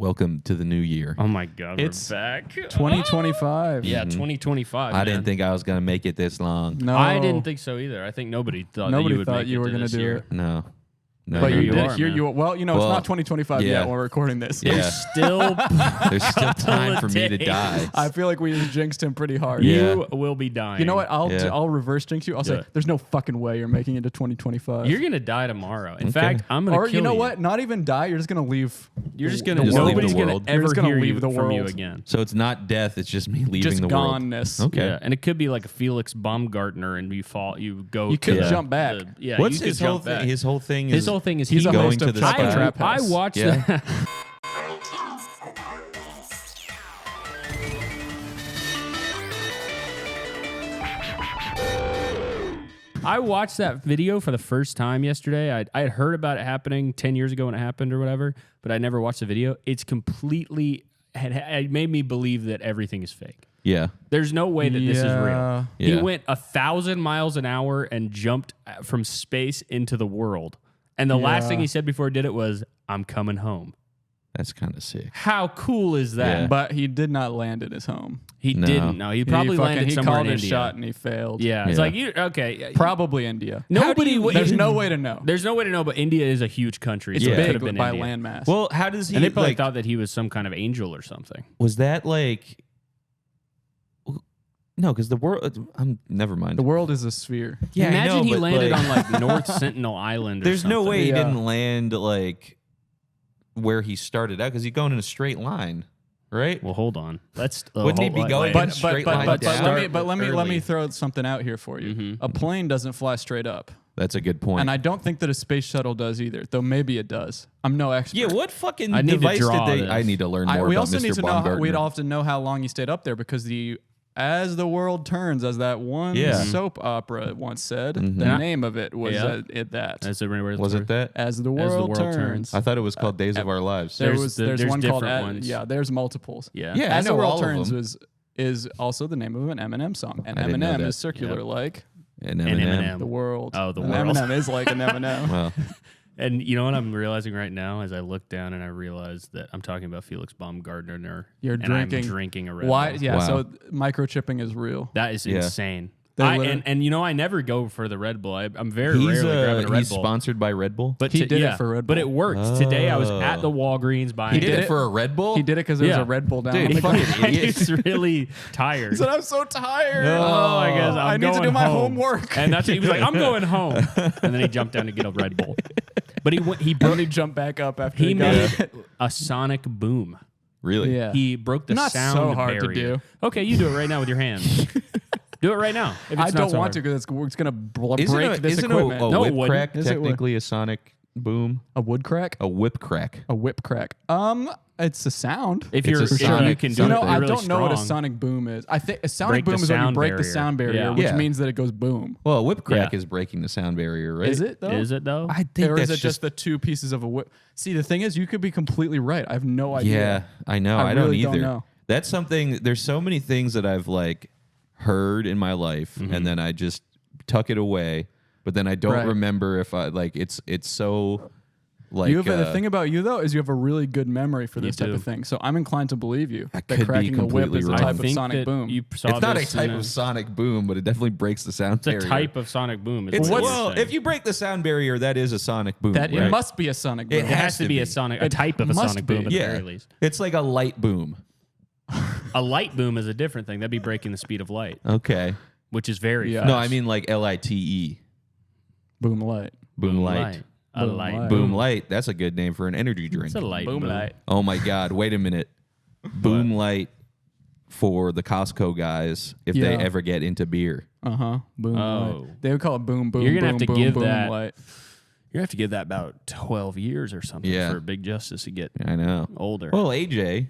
Welcome to the new year. Oh my God, It's we're back. 2025. Yeah, 2025. I didn't think I was going to make it this long. No, I didn't think so either. I think nobody thought that you would make it going to to do year. it. No. No, But no, you no. did. are, Here man. you. Well, it's Well, not 2025 yeah. yet when we're recording this. Yeah. There's still There's still time for me to die. I feel like we just jinxed him pretty hard. Yeah. You will be dying. You know what? Yeah. I'll reverse jinx you. I'll Do say it. there's no fucking way you're making it to 2025. You're gonna die tomorrow. In Okay. fact, I'm gonna or kill you know what? Not even die. You're just gonna leave. You're just the gonna. Just leave Nobody's the gonna world. You're ever just gonna hear leave you the from you world. again. So it's not death. It's just me leaving Just the world. goneness. Okay. Yeah, and it could be like a Felix Baumgartner, and you fall. You go. You could to jump back. Yeah. What's you his could whole jump back. thing? His whole thing is His whole thing is He's a going host to of the Trap spot. Trap I House. watched Yeah. that. I watched that video for the first time yesterday. I had heard about it happening 10 years ago when it happened or whatever, but I never watched the video. It's completely, it made me believe that everything is fake. Yeah. There's no way that this is real. Yeah. He Yeah. went 1,000 miles an hour and jumped from space into the world. And the last thing he said before he did it was, "I'm coming home." That's kind of sick. How cool is that? Yeah. But he did not land at his home. He No. didn't. No, he probably landed he somewhere called in his India. shot and he failed. Yeah, it's Yeah. like you okay. Probably India. Nobody. There's no way to know. There's no way to know, but India is a huge country. It's so it could big have been by India. landmass. Well, how does he And they probably like, thought that he was some kind of angel or something. was that like no, because the world never mind. the world is a sphere. Yeah, I Imagine know, he but, landed like, on like North Sentinel Island. Or there's no something. way he Yeah. didn't land like where he started out because he's going in a straight line, right? Well, hold on. Let's. Wouldn't he be going But straight but line but, down? let me Early. throw something out here for you. Mhm. A plane doesn't fly straight up, That's a good point. and I don't think that a space shuttle does either. Though maybe it does. I'm no expert. yeah, what fucking I need to device draw did they? this. I need to learn more we about also Mr. need to know. Baumgartner. We'd often know how long he stayed up there because as the world turns, as that one Yeah. soap opera once said, Mhm. the Yeah. name of it was Yeah. that. That's everywhere. Was it that? As the As the world world turns. turns. I thought it was called Days of Our Lives. There's There's one called different ones. Yeah, there's multiples. Yeah. Yeah, As I the know World all of Turns them. is also the name of an Eminem song. And I didn't know Eminem that. is circular like And And Eminem. Eminem. the world. Oh, the And world. Eminem is like an Eminem. Well, And you know what I'm realizing right now as I look down and I realize that I'm talking about Felix Baumgartner. You're and drinking. I'm drinking a Red Why? Bull. Yeah, Wow. so microchipping is real. That is Yeah. insane. They literally- And you know I never go for the Red Bull. I'm very rarely grabbing a Red he's Bull. sponsored by Red Bull. But He to- did it yeah, for Red But Bull. it worked. Today I was at Oh. the Walgreens buying. He did it for a Red Bull. He did it because there was Yeah. a Red Bull down Dude, on the fucking ground. idiot. He's really tired. He said, I'm so tired. No. Oh, I guess I I'm need to going do my home. homework. And that's he was like, I'm going home. And then he jumped down to get a Red Bull. But he And broke. then he jumped back up after He got made it. a sonic boom. Really? Yeah. He broke the Not sound so hard to barrier. do. Okay, you do it right now with your hands. Do it right now. If it's I not don't so want hard. to because it's going to break Isn't this a equipment. No, it whip wouldn't. crack Yes, it would. technically a sonic boom? A wood crack? A whip crack. A whip crack. It's a sound. If It's you're, a if you sonic can do something. it, I really don't know what a strong. sonic boom is. I think a sonic Break the boom is when you sound break the barrier. sound barrier, Yeah. which Yeah. means that it goes boom. Well, a whip crack Yeah. is breaking the sound barrier, right? Is it though? Is it though? I think Or that's is it just the two pieces of a whip? See, the thing is, you could be completely right. I have no idea. Yeah, I know. I I don't really either. don't know. That's something. There's so many things that I've like heard in my life, and then I just tuck it away. But then I don't Right. remember if I like. It's so like. You have the thing about you though is you have a really good memory for this type do. of thing. So I'm inclined to believe you that could be cracking a whip completely is a wrong. type I of think sonic that boom. You saw it's not a this type in of sonic boom, but it definitely breaks the sound It's a barrier. type of sonic boom. is It's, what you're well, saying. if you break the sound barrier, that is a sonic boom. That right? it must be a sonic boom. It it has to be a sonic, a type of a must sonic be. boom at the Yeah, very least. it's like a light boom. A light boom is a different thing. That'd be breaking the speed of light, Okay. which is very Yeah. fast. No, I mean like LITE. Boom light. Boom light. A Boom light. light. Boom light. That's a good name for an energy drink. It's a light Boom boom. light. Oh my God! Wait a minute. Boom light for the Costco guys if they Yeah. ever get into beer. Boom Oh. light. They would call it boom boom. You're gonna boom, have to boom, give boom that- light. You have to give that about 12 years or something Yeah. for Big Justice to get I know. older. Well, AJ.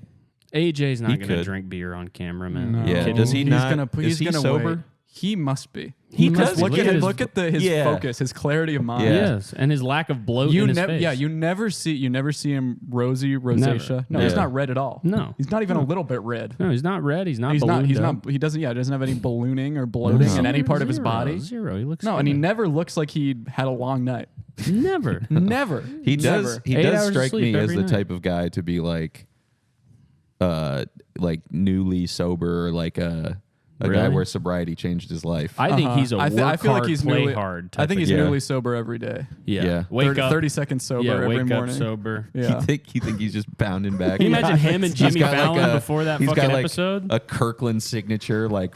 AJ's not he going to could. drink beer on camera, man. No. Yeah. Does he He's not? Gonna, is he's he gonna sober? wait. He must be. He must does look look at at his- look at his yeah. focus, his clarity of mind. Yes, and his lack of bloat You in his never, face. yeah, you never see him rosy rosacea. No, he's Yeah. not red at all. No. he's not even a little bit red. No, he's not red. He's not. He's not. He's ballooned not. He doesn't. Yeah, he doesn't have any ballooning or bloating No. in any up. part of his Zero, body. Zero. He looks No, and he good. never looks like he had a long night. never. Never. He does. Never. He 8 does hours of strike sleep me as every the night. type of guy to be like like newly sober, or like a guy Really? where sobriety changed his life. I think he's a work I feel hard, like he's play newly, hard. I think he's Yeah. newly sober every day. Yeah. Wake up 30 seconds sober Yeah, every wake morning. up sober. Yeah. You think he's just pounding back? Can you imagine him and He's Jimmy got Fallon before that he's fucking got like episode? a Kirkland signature, like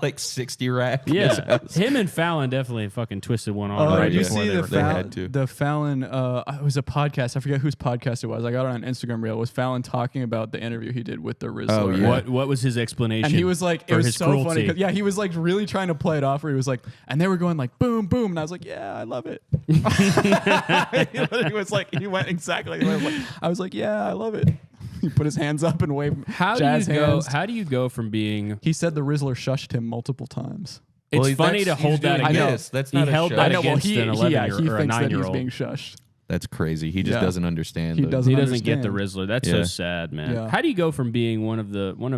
like 60 rack. in his Yeah, house. him and Fallon definitely fucking twisted one on Oh, right did you yeah. before see they the were They filming. had to. The Fallon? It was a podcast. I forget whose podcast it was. I got it on Instagram reel. It was Fallon talking about the interview he did with the Rizzler. Oh, yeah. What was his explanation? And he was like, it for was his so cruelty? funny. 'Cause, yeah, he was like really trying to play it off. Where he was like, and they were going like boom, boom, and I was like, yeah, I love it. He was like, he went exactly. I was like, yeah, I love it. He put his hands up and waved. How do jazz you go? hands. How do you go from being? He said the Rizzler shushed him multiple times. It's Well, funny to that's- hold he's that doing against. this. That's he not a held show. that I know, against an 11 he or a thinks that he's 9-year-old. being shushed. That's crazy. He just Yeah. doesn't understand. He the- doesn't He doesn't get the understand. Rizzler. That's so Yeah. sad, man. Yeah. How do you go from being one of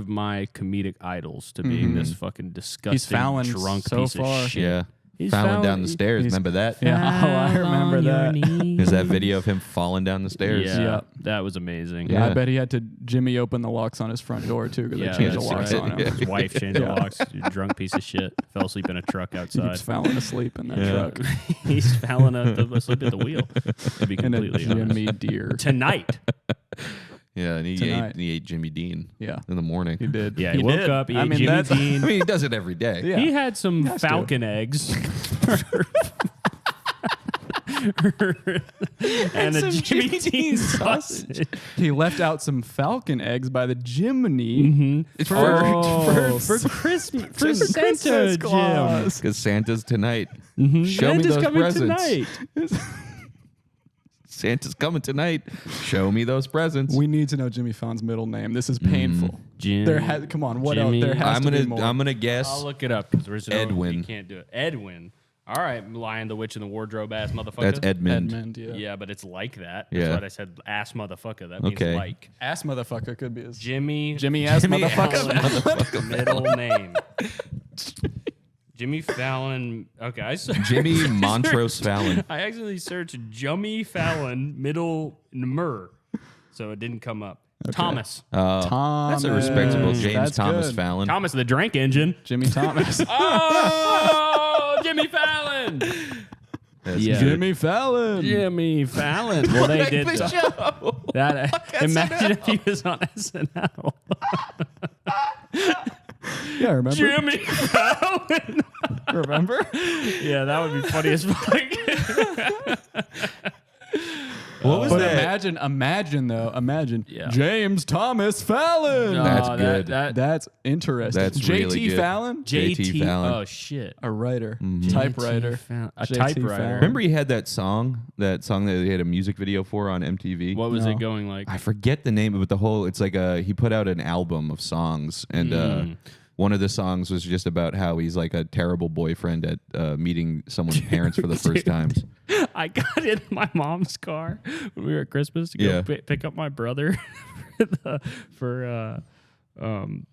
my comedic idols to being this fucking disgusting Fallon drunk so piece far. of shit? Yeah. He's Falling down Fallon- the stairs. he's- Remember that? Yeah, I remember that. There's that video of him falling down the stairs. Yeah, Yeah. that was amazing. Yeah, Yeah. I bet he had to Jimmy open the locks on his front door too because Yeah, they changed the that's locks right. on him. Yeah. His wife changed the Yeah. locks. You drunk piece of shit. Fell asleep in a truck He outside. keeps falling asleep in that Yeah. truck He's falling asleep at the wheel. To be in a completely honest. Jimmy deer. Tonight. Yeah, and Tonight. he ate Jimmy Dean Yeah, in the morning. he did. Yeah, he woke did. up. He I ate mean, Jimmy that's- Dean. I mean, he does it every day. Yeah. He had some has to. falcon eggs. and a Jimmy Dean sausage. He left out some falcon eggs by the chimney Mm-hmm. for for Christmas, for Christmas Santa, Jim. Claus. Because Santa's tonight. Show me Santa's those coming presents. tonight. Santa's coming tonight. Show me those presents. We need to know Jimmy Fallon's middle name. This is painful. Jim. Come on, what Jimmy. else? There has I'm to be gonna more. I'm gonna guess. I'll look it up because there's no Edwin. You can't do it. Edwin. All right, Lion, the Witch, and the Wardrobe, ass motherfucker. That's Edmund. Edmund, yeah. Yeah, but it's like that. That's Yeah. what I said. Ass motherfucker. That means Okay. like. Ass motherfucker could be his. Jimmy. Jimmy ass Jimmy motherfucker. Fallon, middle name. Jimmy Fallon. Okay, I searched. Jimmy Montrose Fallon. I actually searched Jummy Fallon middle Mur, so it didn't come up. Thomas. Thomas. That's a respectable James That's Thomas good. Fallon. Thomas the Drank Engine. Jimmy Thomas. Oh, Jimmy Fallon. That's Yeah. good. Jimmy Fallon. Jimmy Fallon. Well, they did that. Imagine if he was on SNL. Yeah, remember? Jimmy Fallon. Remember? Yeah, that would be funny as fuck. What was But that? imagine Yeah. James Thomas Fallon. That's Oh, good. That's interesting. That's JT really good. Fallon, JT Fallon. Oh shit. a writer, Mm-hmm. typewriter. A JT typewriter. Fallon. Remember he had that song that they had a music video for on MTV? What was No. it going like? I forget the name of it. The whole it's like he put out an album of songs, and one of the songs was just about how he's like a terrible boyfriend at meeting someone's parents for the first times. I got in my mom's car when we were at Christmas to go Yeah. pick up my brother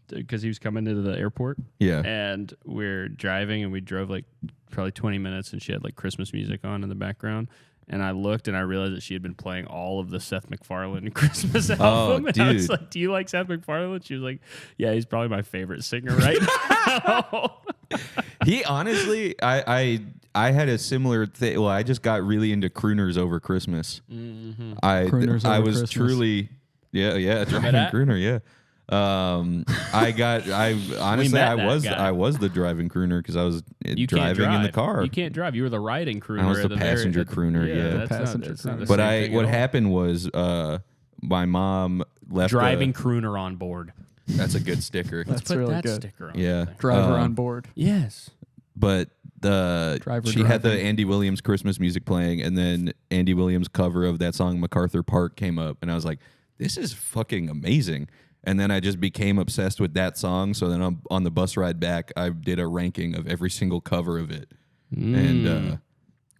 because he was coming into the airport. Yeah. And we're driving and we drove like probably 20 minutes and she had like Christmas music on in the background. And I looked and I realized that she had been playing all of the Seth MacFarlane Christmas album. And I was dude. like, do you like Seth MacFarlane? She was like, yeah, he's probably my favorite singer right now. He honestly, I had a similar thing. Well, I just got really into crooners over Christmas. Crooners I over was Christmas. truly, yeah, driving that? crooner, yeah. I honestly, met I that guy. was the driving crooner because I was You can't driving in the drive. car. You can't drive. You were the riding crooner. I was at the very- passenger at the- crooner, yeah. that's Passenger not, that's not the crooner. But same thing what at all. happened was my mom left Driving crooner on board. that's a good sticker. That's Put really that good. sticker on. Yeah. the thing. Driver Um, on board. Yes. But she had the driving. Andy Williams Christmas music playing, and then Andy Williams' cover of that song MacArthur Park came up, and I was like, this is fucking amazing. And then I just became obsessed with that song. So then on the bus ride back, I did a ranking of every single cover of it. And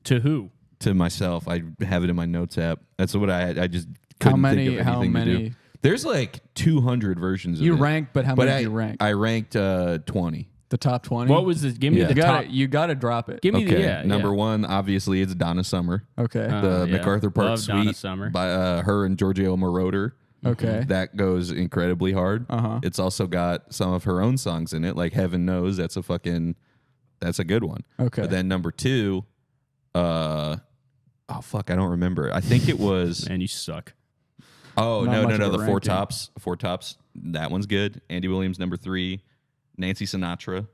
To who? to myself, I have it in my notes app. That's what I just couldn't think of How anything to do. many? There's like 200 versions of You it. ranked, but how many did you rank? I ranked 20. The top 20. What was the? Give me Yeah. the You top. you gotta drop it. Give me Okay, the yeah. number yeah. one, obviously, it's Donna Summer. Okay. The yeah. MacArthur Park Love Donna Suite Summer. by her and Giorgio Moroder. Okay. That goes incredibly hard. It's also got some of her own songs in it, like Heaven Knows. That's a good one. Okay. But then number 2, I don't remember. I think it was. Man, you suck. Oh, Not much no. of a The Four ranking. Tops. Four Tops. That one's good. Andy Williams, number 3. Nancy Sinatra.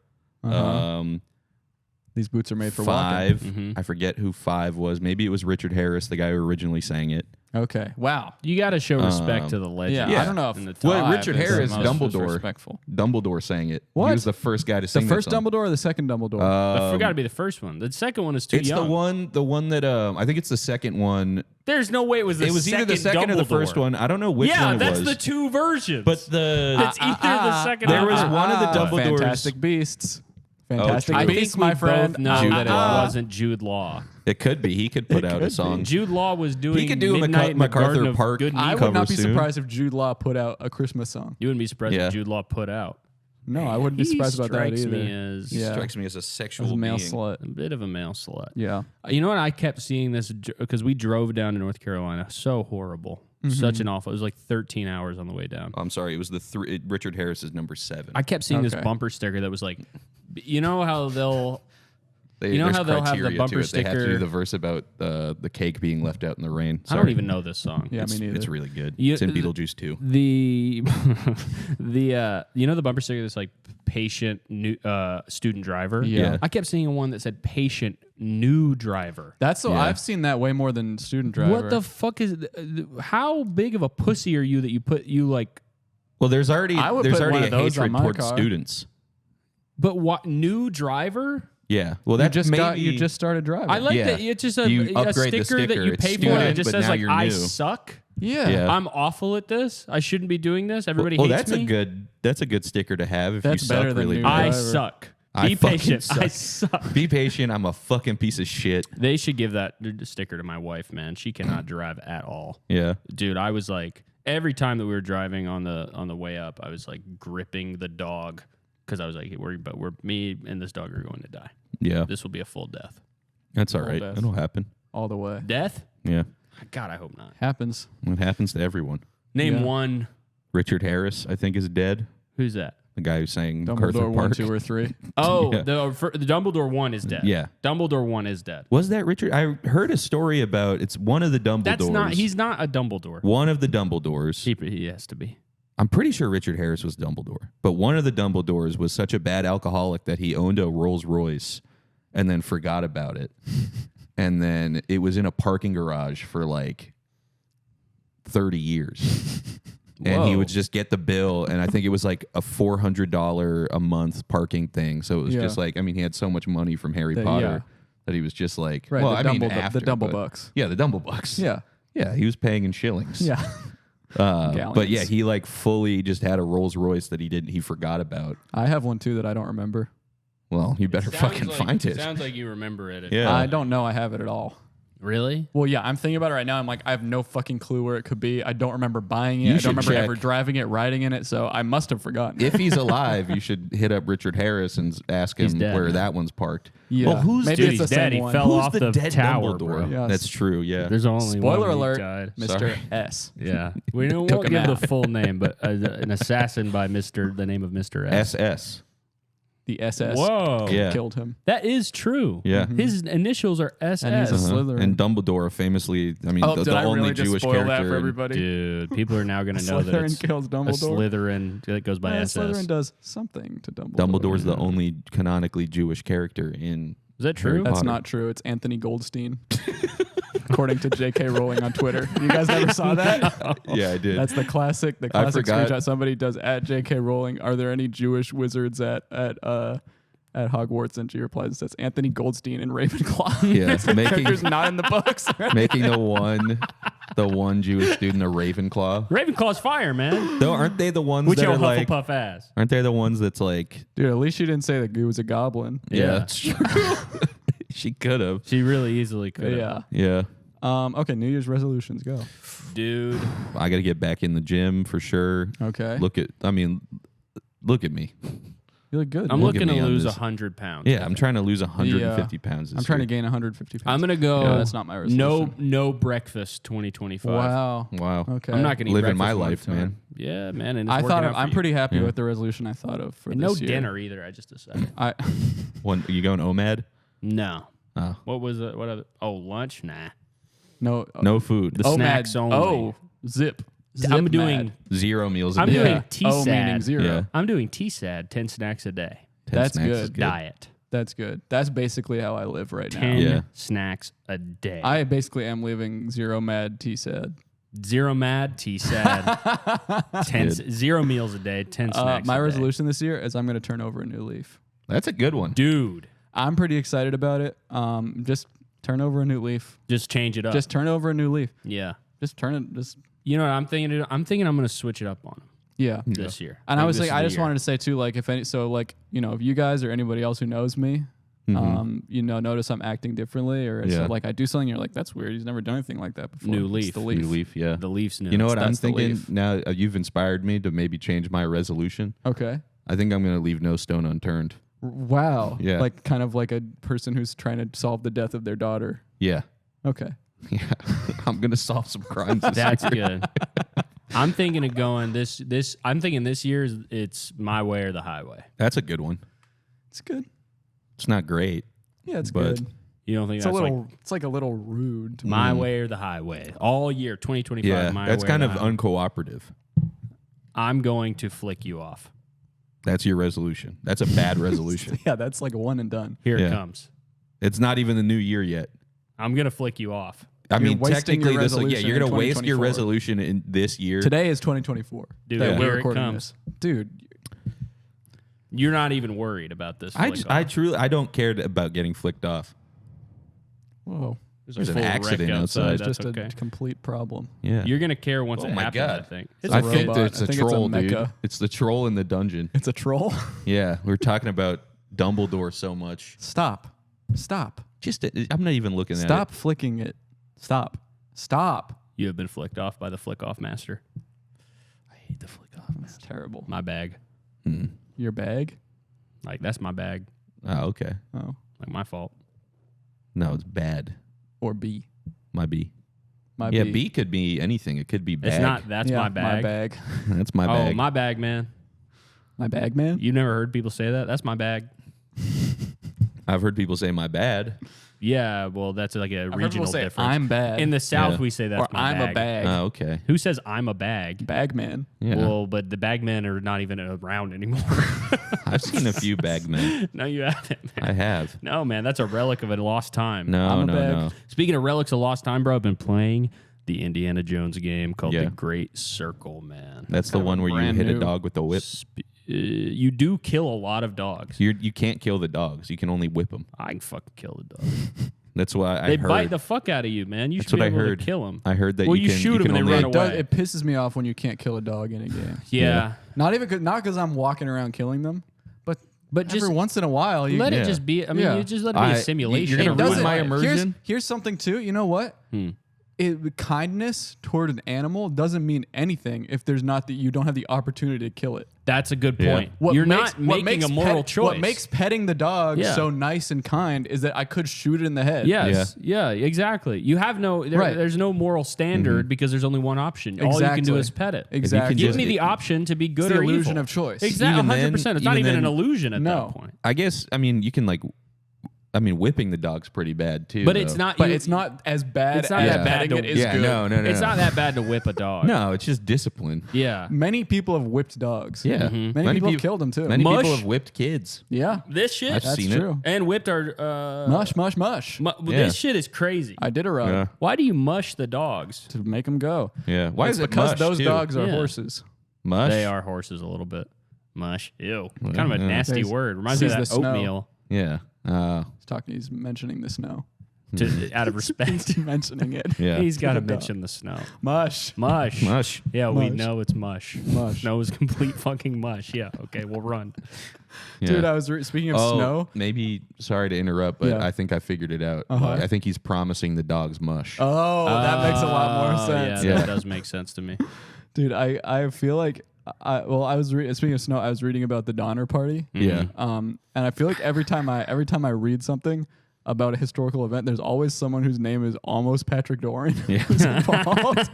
These boots are made for walking. 5. I forget who 5 was. Maybe it was Richard Harris, the guy who originally sang it. Okay. Wow. You got to show respect to the legend. Yeah. I don't know if in the top. Well, five Richard is the Harris, most Dumbledore. Respectful. Dumbledore sang it. What? He was the first guy to The sing first that song. Dumbledore or the second Dumbledore? I forgot to be the first one. The second one is too It's young. the one that I think it's the second one. There's no way it was the It was either the second or the first Dumbledore. one. I don't know which Yeah, one it that's was. the 2 versions. But the it's either the second. there or was the one of the Dumbledores. Fantastic Beasts. Fantastic true. I Beasts, think my we friend. both know Jude that it Law. wasn't Jude Law. It could be. He could put out a could song. be. Jude Law was doing. He could do a Midnight in the MacArthur Garden of Park Good and I Evil. would not cover be soon. surprised if Jude Law put out a Christmas song. You wouldn't be surprised Yeah. if Jude Law put out. No, I wouldn't be surprised about that strikes either. me as Yeah. Strikes me as a As sexual a male being. slut. a bit of a male slut. Yeah. You know what? I kept seeing this because we drove down to North Carolina. So horrible. Such an awful. It was like 13 hours on the way down. I'm sorry. It was Richard Harris is number 7. I kept seeing this Okay. bumper sticker that was like, you know how they'll. They, You know there's how they'll have the criteria bumper to it. They have to do sticker- the verse about the cake being left out in the rain. I don't Sorry. even know this song. Yeah, It's, me neither. it's really good. You- it's in Beetlejuice 2. The you know the bumper sticker that's like patient new student driver. Yeah. I kept seeing one that said patient new driver. That's so Yeah. I've seen that way more than student driver. What the fuck is? How big of a pussy are you that you like? Well, there's already I would there's put already one a of those on hatred my towards car. students. But what new driver? Yeah. Well, you that just maybe you just started driving. I like Yeah. that it's just a You a upgrade the sticker that sticker. you It's pay for and it student, just but says now like you're I new. suck. yeah. Yeah. I'm awful at this. I shouldn't be doing this. Everybody well, hates that's me. that's a good sticker to have if That's you suck better than really new bad. I driver. suck. I Be fucking patient. suck. I suck. Be patient. I'm a fucking piece of shit. They should give that sticker to my wife, man. She cannot drive at all. Yeah. Dude, I was like, every time that we were driving on the way up, I was like gripping the dog because I was like, me and this dog are going to die. Yeah. This will be a full death. That's all Full right. death. It'll happen. all the way. Death? Yeah. God, I hope not. Happens. It happens to everyone. Name Yeah. one. Richard Harris, I think, is dead. Who's that? The guy who sang MacArthur Dumbledore 1, Park. 2, or 3. Oh, Yeah. the Dumbledore one is dead. Yeah. Dumbledore one is dead. Was that Richard? I heard a story about it's one of the Dumbledores. That's not. He's not a Dumbledore. one of the Dumbledores. He has to be. I'm pretty sure Richard Harris was Dumbledore, but one of the Dumbledores was such a bad alcoholic that he owned a Rolls Royce and then forgot about it. And then it was in a parking garage for like 30 years. And he Whoa. would just get the bill, and I think it was like a $400 a month parking thing. So it was Yeah. just like, I mean, he had so much money from Harry That- Potter yeah. that he was just like, Right, well, the I mean, Dumble- the after, Dumble but- bucks. Yeah, the Dumble bucks. Yeah. Yeah, he was paying in shillings. Yeah. But Galleons. yeah, he like fully just had a Rolls Royce that he forgot about. I have one too that I don't remember. Well, you better fucking find it. Sounds like you remember it. Yeah. I don't know I have it at all. Really? Well, yeah, I'm thinking about it right now. I'm like, I have no fucking clue where it could be. I don't remember buying it. You I should don't remember check. ever driving it, riding in it. So I must have forgotten. If he's alive, you should hit up Richard Harris and ask He's him dead, where man. that one's parked. Yeah. Well, who's Maybe Dude, it's he's the dead. same He one. fell who's off the the dead tower, Dumbledore? bro. Yes. That's true. Yeah. There's only Spoiler one who alert, died. Mr. Sorry. S. Yeah, we won't Took a give nap. the full name, but an assassin by the name of Mr. S. SS. The SS Whoa, Yeah. killed him. that is true. Yeah. His initials are SS. And he's a Slytherin. And Dumbledore famously, I mean, the only Jewish character. everybody? Dude, people are now going to know that Slytherin it's kills a Dumbledore. Slytherin that goes by SS. Slytherin does something to Dumbledore. Dumbledore's the only canonically Jewish character in. Is that Harry true? That's Potter. not true. It's Anthony Goldstein. According to J.K. Rowling on Twitter. You guys never saw that? Yeah, I did. That's the classic forgot. screenshot somebody does at J.K. Rowling. Are there any Jewish wizards at Hogwarts? And she replies and says Anthony Goldstein and Ravenclaw. Yeah, it's Character's not in the books. making the one Jewish student a Ravenclaw. Ravenclaw's fire, man. Though, aren't they the ones With that your are like? Hufflepuff ass. Aren't they the ones that's like? Dude, at least she didn't say that Goo was a goblin. Yeah. That's true. She could have. She really easily could. Yeah. Yeah. Okay, New Year's resolutions, go. Dude. I got to get back in the gym for sure. Okay. Look at me. You look good. I'm man. Look at looking to me on lose this. 100 pounds. Yeah, I'm trying to lose 150 pounds. I'm trying to gain 150 pounds. I'm gonna go. Yeah, that's not my resolution. No breakfast 2025. Wow. Wow. Okay. I'm not gonna eat Living breakfast my one life, time. man. Yeah, man. And it's I working thought out for I'm you. pretty happy Yeah. with the resolution I thought of for And this no year. dinner either. I just decided. I One, you going OMAD? No. Oh. What was it? What other? Oh, lunch? Nah. no No food. The snacks mad. only. Oh, zip. I'm Zip doing. mad. 0 meals a I'm day. doing Yeah. Oh, meaning TSAD. 0. Yeah. I'm doing TSAD. 10 snacks a day. 10 That's snacks is good. Diet. That's good. That's basically how I live right 10 now. Yeah. snacks a day. I basically am living 0 mad T-sad. 0 mad, TSAD. 10 0 meals a day. 10 snacks. My a day. resolution this year is I'm going to turn over a new leaf. That's a good one. Dude, I'm pretty excited about it. Just turn over a new leaf. just change it up. Just turn over a new leaf. yeah. Just turn it. Just You know what I'm thinking? I'm thinking I'm going to switch it up on him yeah. this year. And I was this like, is I the just year. wanted to say too, like if any, so like if you guys or anybody else who knows me, notice I'm acting differently, or it's Yeah. like I do something, you're like, that's weird. He's never done anything like that before. New It's leaf. the leaf. New leaf, yeah. The Leafs new. You know what I'm That's the thinking leaf. now? You've inspired me to maybe change my resolution. Okay. I think I'm going to leave no stone unturned. Wow. Yeah. Like kind of like a person who's trying to solve the death of their daughter. Yeah. Okay. Yeah. I'm going to solve some crimes this That's year. good. I'm thinking of going this. I'm thinking this year it's my way or the highway. That's a good one. It's good. It's not great. Yeah, it's But- good. You don't think It's a that's little. like It's like a little rude. To my me. way or the highway all year 2025? Yeah. My That's way or kind the of highway. uncooperative. I'm going to flick you off. That's your resolution. That's a bad resolution. Yeah, that's like a one and done. Here Yeah. it comes. It's not even the new year yet. I'm gonna flick you off. I You're mean, wasting technically, your this resolution you're going in to waste your 2024. resolution in this year. Today is 2024. Dude, that we're here it recording comes. this. Dude, You're not even worried about this. I flick off. truly, I don't care about getting flicked off. whoa. There's a an full wreck accident outside. It's That's just okay. a complete problem. Yeah. You're gonna care once Oh it my happens. God. I think. It's I a think robot. that it's I a think it's a troll, dude. mecha. It's the troll in the dungeon. It's a troll. Yeah, we're talking about Dumbledore so much. Stop. Stop. I'm not even looking at it. Stop flicking it. Stop. Stop. You have been flicked off by the flick off master. I hate the flick off. That's terrible. My bag. Your bag? Like that's my bag. Oh, okay. Oh. Like my fault. No, it's bad. Or B. My B. My Yeah, B. B could be anything. It could be bag. It's not. That's Yeah, my bag. My bag. That's my Oh, bag. my bag, man. My bag, man. You never heard people say that? That's my bag. I've heard people say my bad. Yeah, well, that's like a I've heard regional people say, difference. I'm bad. In the South, Yeah. we say that's or my I'm bag. a bag. Oh, okay. Who says I'm a bag? Bag man. Yeah. Well, but the bagmen are not even around anymore. I've seen a few bag men. No, you haven't, man. I have. No, man, that's a relic of a lost time. No, I'm a no, bag. no. Speaking of relics of lost time, bro, I've been playing the Indiana Jones game called Yeah. The Great Circle, man. That's the one where you brand hit a new. dog with a whip. You do kill a lot of dogs. You can't kill the dogs. You can only whip them. I can fucking kill a dog. That's why I They heard. bite the fuck out of you, man. You That's should be what I able heard. to kill them. I heard that Well, you you can, shoot you 'em can and they only, run away. It pisses me off when you can't kill a dog in a game. Yeah. Not even not because I'm walking around killing them, but Just every once in a while you let Yeah. it just be. I mean, Yeah. you just let it be a I- simulation. you're gonna It ruin doesn't- my Here's, immersion. here's something too. You know what? Kindness toward an animal doesn't mean anything if there's not that you don't have the opportunity to kill it. That's a good Yeah. point. You're not making a moral choice. What makes petting the dog Yeah. so nice and kind is that I could shoot it in the head. Yes. Yeah. Exactly. You have no. Right. There's no moral standard because there's only one option. All you can do Exactly. is pet it. Exactly. can Give just- me the option to be good the or illusion evil. of choice. Exactly. Even then- 100%. It's not even even an then- illusion at No. that point. I guess. I mean, you can whipping the dog's pretty bad too. But though. it's not. But it's not as bad It's not as that bad petting to- it is Yeah, good. no. It's not that bad to whip a dog. No, it's just discipline. Yeah. Many people have whipped dogs. Yeah, Many people have killed them too. Many Mush? people have whipped kids. Yeah. This shit. I've That's seen true. it. And whipped our. Mush, mush, mush. Yeah. This shit is crazy. I did a rub Yeah. Why do you mush the dogs? to make them go. Yeah. Why It's is it because mush, those too? dogs are Yeah. horses. Mush? They are horses a little bit. Mush. Ew. Kind of a Yeah. nasty He's- word. Reminds me of sees that the snow. oatmeal. Yeah. He's mentioning the snow. Out of respect. Mentioning it. Yeah. He's got to Dog. mention the snow. Mush. Mush. Mush. Yeah, we Mush. know it's mush. Mush. Snow is complete fucking mush. Yeah, okay, we'll run. Yeah. Dude, I was speaking of snow. Maybe. Sorry to interrupt, but Yeah. I think I figured it out. Uh-huh. I think he's promising the dogs mush. Oh, that makes a lot more sense. Yeah, Yeah. that does make sense to me. Dude, I feel like I was speaking of snow. I was reading about the Donner Party. Yeah. And I feel like every time I read something about a historical event, there's always someone whose name is almost Patrick Doran who's involved.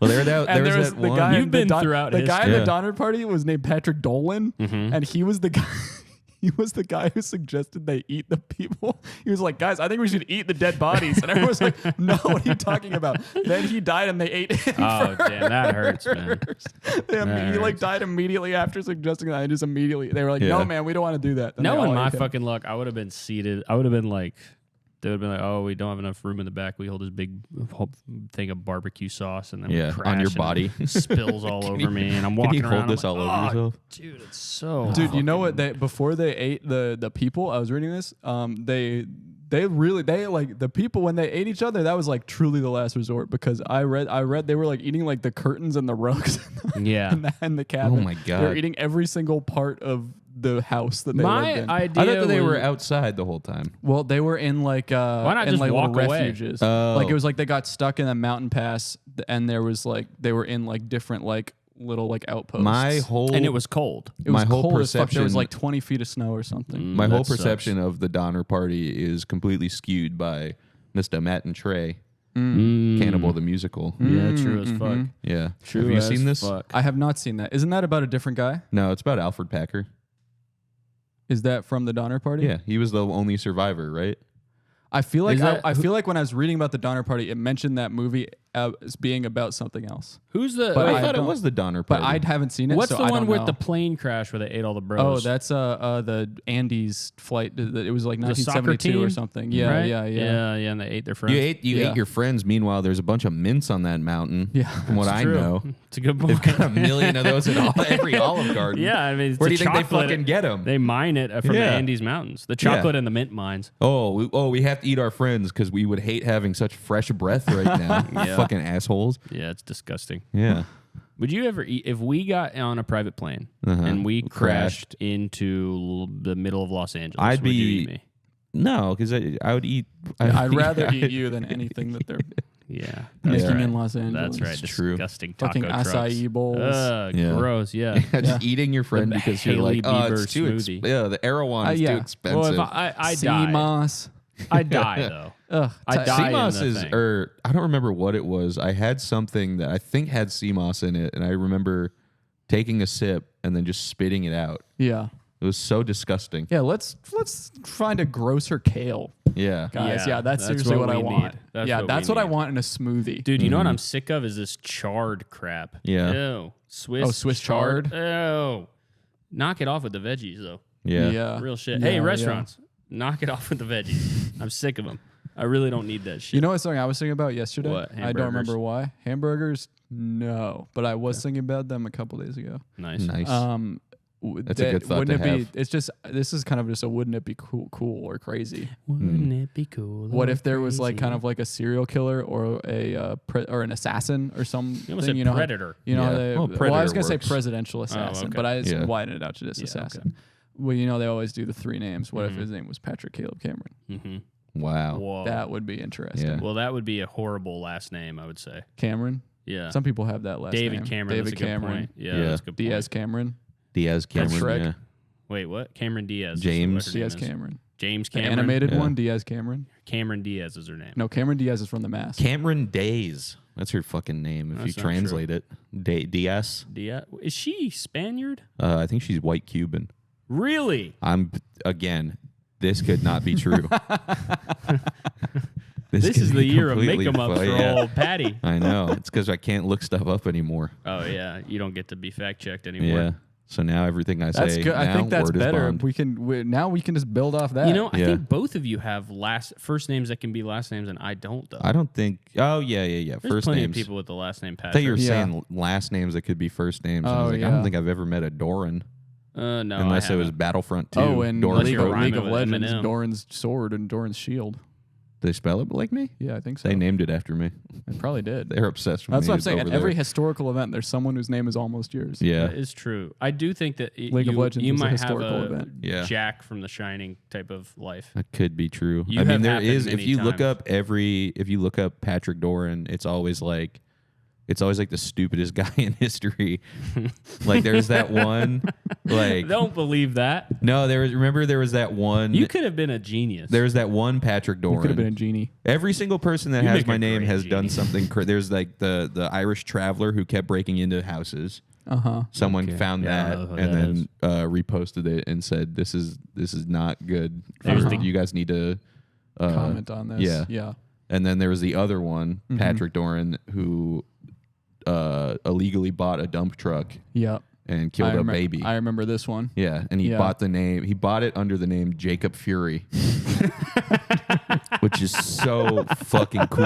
Well, there was that the one. guy. You've been throughout the guy in history. the Donner Party was named Patrick Dolan, and he was the guy. He was the guy who suggested they eat the people. He was like, guys, I think we should eat the dead bodies. And everyone was like, no, what are you talking about? Then he died and they ate him. Oh, damn, that hurts, man. He like died immediately after suggesting that. And just immediately, they were like, no, man, we don't want to do that. Then No, they in all my ate him. fucking luck, I would have been seated. I would have been like, they would have been like, oh, we don't have enough room in the back. We hold this big thing of barbecue sauce, and then we on crash your and body. it spills all over me, and I'm Can walking you around. hold this I'm all like, over yourself? dude, it's so. Dude, you know what? Before they ate the people, I was reading this. They like the people when they ate each other. That was like truly the last resort because I read they were like eating like the curtains and the rugs. Yeah. in the cabin. Oh my They were God. eating every single part of the house that they My lived in. idea I thought that they were was- outside the whole time. Well, they were in like not in just like little walk away? refuges. Oh. Like it was like they got stuck in a mountain pass, and there was like they were in like different like little like outposts. My whole and it was cold. it was my whole cold as fuck. There was perception- like 20 feet of snow or something. my whole That sucks. perception of the Donner Party is completely skewed by Mr. Matt and Trey, Cannibal the musical. Yeah, true as fuck. Yeah. True Have you as seen this? fuck. I have not seen that. Isn't that about a different guy? No, it's about Alfred Packer. Is that from the Donner Party? Yeah, he was the only survivor, right? I feel like Is that- I feel like when I was reading about the Donner Party, it mentioned that movie as being about something else. Who's the? But I I thought it don't- was the Donner But Party. I haven't seen it. what's so the I one don't with know. the plane crash where they ate all the bros? Oh, that's the Andes flight. It was like The soccer 1972 or team? something. Yeah, right? yeah. yeah, and they ate their friends. You ate Yeah. your friends. Meanwhile, there's a bunch of mints on that mountain. Yeah, from what I True. know, It's a good point. they've got a million of those at every Olive Garden. Yeah, I mean, it's Where do the you think they chocolate- fucking get them? They mine it from the Yeah. Andes Mountains. The chocolate and the mint mines. We have to eat our friends because we would hate having such fresh breath right now. Yeah. Fucking assholes. Yeah, it's disgusting. Yeah. Would you ever eat if we got on a private plane Uh-huh. and we Crashed. crashed into the middle of Los Angeles? I'd would you be- eat me? No, because I would eat. I'd rather eat you than anything that they're Yeah, making right. in Los Angeles. That's right. It's true. Disgusting taco Fucking trucks. acai bowls. Yeah. Gross. Yeah. Just eating your friend The because you're Hailey like, oh, Bieber it's too smoothie. yeah, the Erewhon is yeah. too Well, expensive. Well, if I sea die, moss. I die though. Ugh, I die. sea in moss the is, thing. or I don't remember what it was. I had something that I think had sea moss in it, and I remember taking a sip and then just spitting it out. Yeah. It was so disgusting. Yeah, let's find a grosser kale, Yeah. guys. Yeah, Yeah, that's that's seriously what what I we want. need. That's yeah, what that's we what I need. want in a smoothie. Dude, you know what I'm sick of is this charred crap. Yeah. Ew. Swiss. Oh, Swiss chard? Ew. Knock it off with the veggies though. Yeah. Real shit. Yeah, Hey, yeah. restaurants, knock it off with the veggies. I'm sick of them. I really don't need that shit. You know what song I was thinking about yesterday? What, I don't remember hamburgers? why. Hamburgers? No, but I was thinking about them a couple days ago. Nice. Nice. That's a good thought Wouldn't to it have. be? It's just this is kind of just a wouldn't it be cool or crazy? Wouldn't it be cool? What if there was like crazy? kind of like a serial killer or or an assassin or something? You almost said know, predator. You know, Yeah. how they, Well, well, I Predator was gonna say works. presidential assassin, okay. but I just Yeah. widened it out to just Yeah, assassin. Well, you know they always do the three names. What if his name was Patrick Caleb Cameron? Mm-hmm. Wow. Whoa. That would be interesting. Yeah. Well, that would be a horrible last name, I would say. Cameron. Yeah. Some people have that last David name. Cameron. David That's a good Cameron. point. Yeah, Yeah. that's a good point. Diaz Cameron. Diaz Cameron. Shrek. Yeah. Wait, what? Cameron Diaz. is James. what her name Diaz is. Cameron. James The Cameron. animated Yeah. one, Diaz Cameron. Cameron Diaz is her name. No, Cameron Diaz is from The Mask. Cameron Days. That's her fucking name if That's you not translate it. Diaz. Diaz. Is she Spaniard? I think she's white Cuban. Really? This could not be true. This could is the be year of completely make 'em up fu- for yeah. old Patty. I know. It's because I can't look stuff up anymore. Oh yeah, you don't get to be fact checked anymore. Yeah. So now everything I That's say, good. I now, think that's word is better. bond. Now we can just build off that. You know, I Yeah. think both of you have first names that can be last names, and I don't though. I don't think. Oh yeah. There's First plenty names. of people with the last name I thought you were Patrick. Yeah. saying last names that could be first names. And I Oh, was like, I yeah. don't think I've ever met a Doran No, unless I it was haven't. Battlefront 2. Oh, and Doran's League of Road. League of with Legends, Eminem. Doran's sword and Doran's shield. They spell it like me? Yeah, I think so. They named it after me. They probably did. They're obsessed with That's me. what I'm saying. over At every there. historical event, there's someone whose name is almost yours. Yeah. That is true. I do think that League of Legends you is a might have historical a event. Yeah. Jack from The Shining type of life. That could be true. You I mean, have there happened is. If many you look times. up Patrick Doran, it's always like, it's always like the stupidest guy in history. Like there's that one, like Don't believe that. no, there was that one. You could have been a genius. There's that one Patrick You could have been a Doran. genie. Every single person that You has make my a name great has done genie. something. There's like the Irish traveler who kept breaking into houses. Someone Okay. found Yeah, I that know who and that then reposted it and said, "This is not good. There's the- You guys need to Comment on this. yeah. Yeah. And then there was the other one, Patrick Doran, who illegally bought a dump truck Yeah. and killed a baby. I remember this one. Yeah, and he Yeah. bought it under the name Jacob Fury. Which is so fucking cool.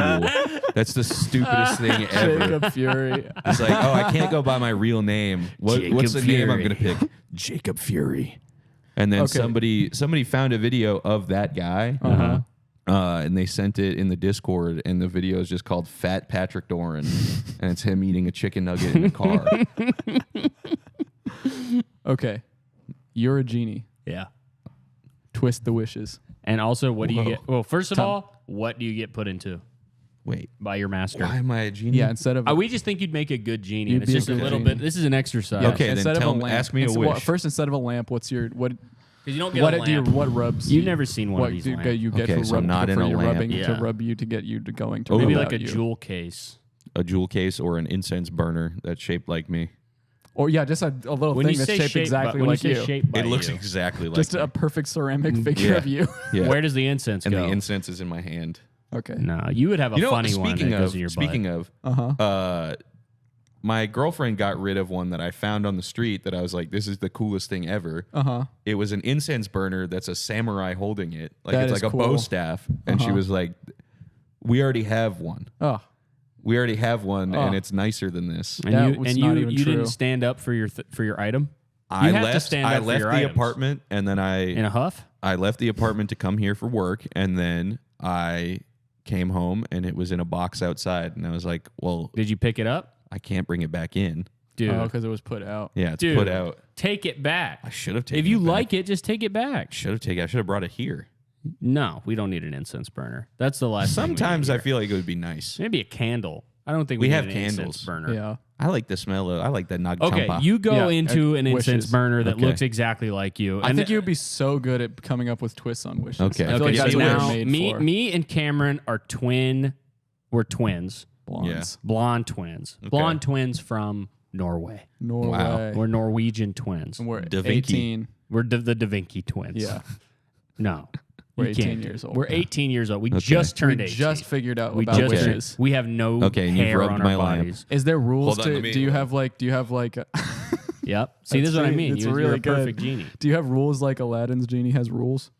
That's the stupidest thing ever. Jacob Fury. It's like, oh, I can't go by my real name. What's the name I'm Fury. gonna pick? Jacob Fury. And then Okay. somebody found a video of that guy. And they sent it in the Discord, and the video is just called Fat Patrick Doran, and it's him eating a chicken nugget in a car. Okay. You're a genie. Yeah. Twist the wishes. And also, what do you Whoa. get? Well, first of all, what do you get put into Wait, by your master? why am I a genie? Yeah, instead of We just think you'd make a good genie. You'd And it's be a just a good little genie. bit. This is an exercise. Okay, then instead of tell a me- lamp, ask me a it's- wish. First, instead of a lamp, what's your what? Because you don't get What a lamp. what rubs? You've never seen one what of these do lamps. you get Okay, for so rub, not in for a your lamp. rubbing Yeah. to rub you to get you to going to Maybe rub like a out you. jewel case. A jewel case or an incense burner that's shaped like me. Or yeah, just a little When thing you that's say shaped shape, exactly when like you you. say shaped by It looks you, exactly like Just me. a perfect ceramic figure Yeah. of you. Yeah. where does the incense and go? the incense is in my hand. Okay. No, you would have a funny one that goes in your butt. Speaking of, my girlfriend got rid of one that I found on the street that I was like, this is the coolest thing ever. It was an incense burner that's a samurai holding it. Like That it's is like a bow cool. staff. And she was like, we already have one. Oh, We already have one Oh. and it's nicer than this. And That you was and not you, even you true. didn't stand up for your item. I You have to left stand up for your the items. apartment and then In a huff. I left the apartment to come here for work, and then I came home and it was in a box outside, and I was like, well, Did you pick it up, I can't bring it back in. dude? because it was put out. Yeah, it's Dude, put out. Take it back. I should have taken If you it back. like it, just take it back. I should have brought it here. No, we don't need an incense burner. That's the last. thing we Sometimes need I here. feel like it would be nice. Maybe a candle. I don't think We we have need an candles. incense burner. Yeah. I like the smell of. I like that nag Okay, champa. you go Yeah, into an incense wishes. burner that Okay. looks exactly like you. I And think you would be so good at coming up with twists on wishes. Okay. I feel Okay, like that's so what now you're made for. me and Cameron are we're twins, Blondes. blonde twins, blonde twins from Norway. Norway. Wow. We're Norwegian twins. And we're Da Vinci. 18. We're the Da Vinci twins. Yeah. No, We're you can't 18 do years it. old. We're 18 years old. We just turned We 18. just figured out we about just wishes. we have no Okay, and you've hair rubbed on my our lamp. bodies. Is there rules Hold on, let me- do you have like Yep. See, this is what I mean. It's You're really a perfect good. genie. Do you have rules like Aladdin's genie has rules?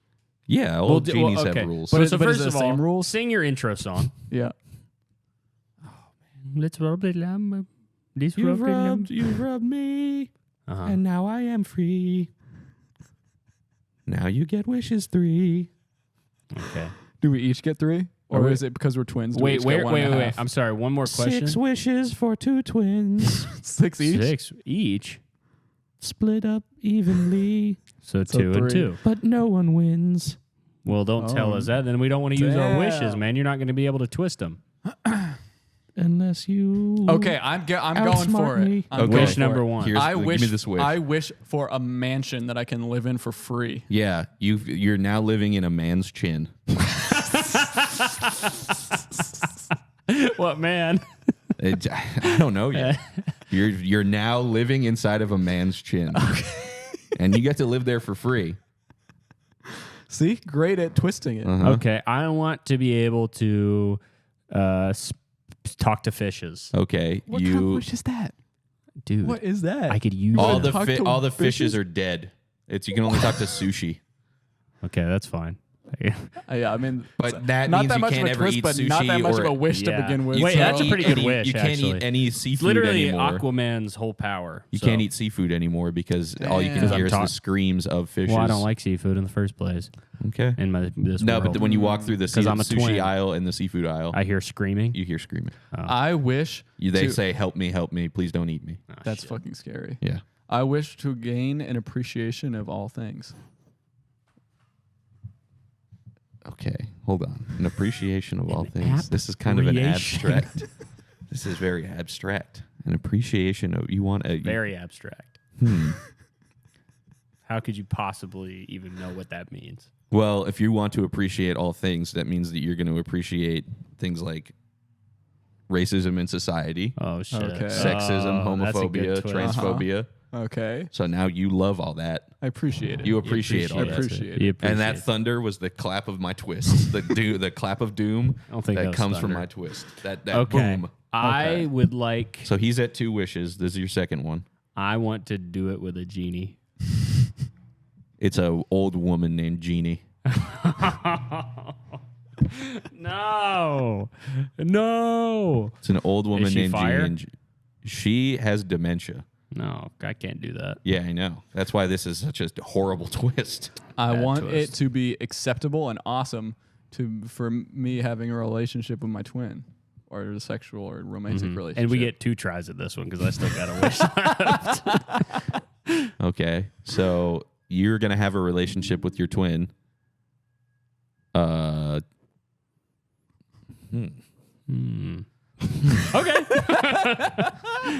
Yeah, all genies have rules. But so but is first it of the same all, rules? sing your intro song. Yeah. Let's rub the lamb. This You've rubbed me, and now I am free. Now you get wishes 3. Okay. Do we each get 3? Or we- is it because we're twins? do we Wait, each get one and a wait. half? I'm sorry. One more question. 6 wishes for 2 twins. 6 each? 6 each. Split up evenly, So 2 and 3. 2. but no one wins. Well, don't tell Oh. us that. Then we don't want to use our wishes, Damn. man. You're not going to be able to twist them. Unless you Okay, I'm going outsmart for me. it. I'm Okay. going Wish for number it. 1. Here's I give wish me this wish. I wish for a mansion that I can live in for free. Yeah, you're now living in a man's chin. What, man? I don't know yet. You're now living inside of a man's chin, and you get to live there for free. See? Great at twisting it. Okay. I want to be able to talk to fishes. Okay, What kind of you wish is that? Dude, What is that? I could use all that. the Talk to fishes fishes? are dead. You can only talk to sushi. Okay, that's fine. Yeah, I mean, But that not means that you much can't of a ever twist, eat but sushi not that much or of a wish Yeah. to begin with. Wait, so- that's a pretty good wish, You can't actually. eat any seafood Literally anymore. Aquaman's whole power. You so- can't eat seafood anymore because all you can Damn. hear is I'm the ta- screams of fishes. Well, I don't like seafood in the first place. Okay. In this No, world. but when you walk through the 'Cause I'm a sushi twin. aisle and the seafood aisle, I hear screaming. you hear screaming. I wish They to- say, "Help me, please don't eat me." that's fucking scary. Yeah. I wish to gain an appreciation of all things. Okay, hold on. An appreciation of all things. This is kind of an appreciation. abstract. This is very abstract. An appreciation of you want a Very abstract. How could you possibly even know what that means? Well, if you want to appreciate all things, that means that you're going to appreciate things like racism in society, Oh shit. Okay. sexism, that's a homophobia, good twist. transphobia. Okay. So now you love all that. I appreciate it. You appreciate all I that. appreciate You it. And that appreciate it. thunder was the clap of my twist. The clap of doom I don't think that that was comes from thunder. my twist. That Okay. boom. I Okay. would like. So he's at 2 wishes. This is your second one. I want to do it with a genie. It's a old woman named Genie. No. It's an old woman she named fire? Genie. And she has dementia. No, I can't do that. Yeah, I know. That's why this is such a horrible twist. I Bad want twist. it to be acceptable and awesome for me having a relationship with my twin, or a sexual or romantic relationship. And we get 2 tries at this one because I still got a wish. Okay. So you're going to have a relationship with your twin. Okay.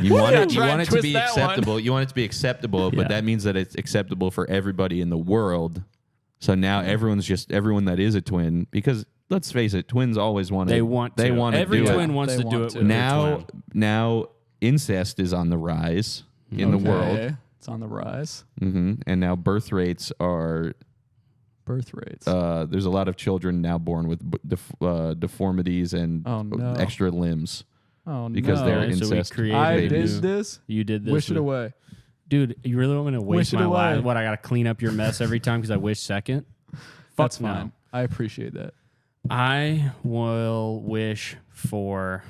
You want Yeah, it, you try want and it to twist be that one. acceptable. You want it to be acceptable, Yeah. but that means that it's acceptable for everybody in the world. So now everyone that is a twin, because let's face it, twins always want to. They want to. They want to Every do twin it. wants They to do want it to. with their Now, twin. now incest is on the rise in the world, Okay. It's on the rise. and now birth rates are. Birth rates. There's a lot of children now born with deformities and Oh, no. extra limbs oh because no. they're Okay, so we incest. created I a did new- this. You did this. Wish it with- away. Dude, you really want me to waste Wish it my away. life? What, I got to clean up your mess every time because I wish second? That's no. fine. I appreciate that. I will wish for,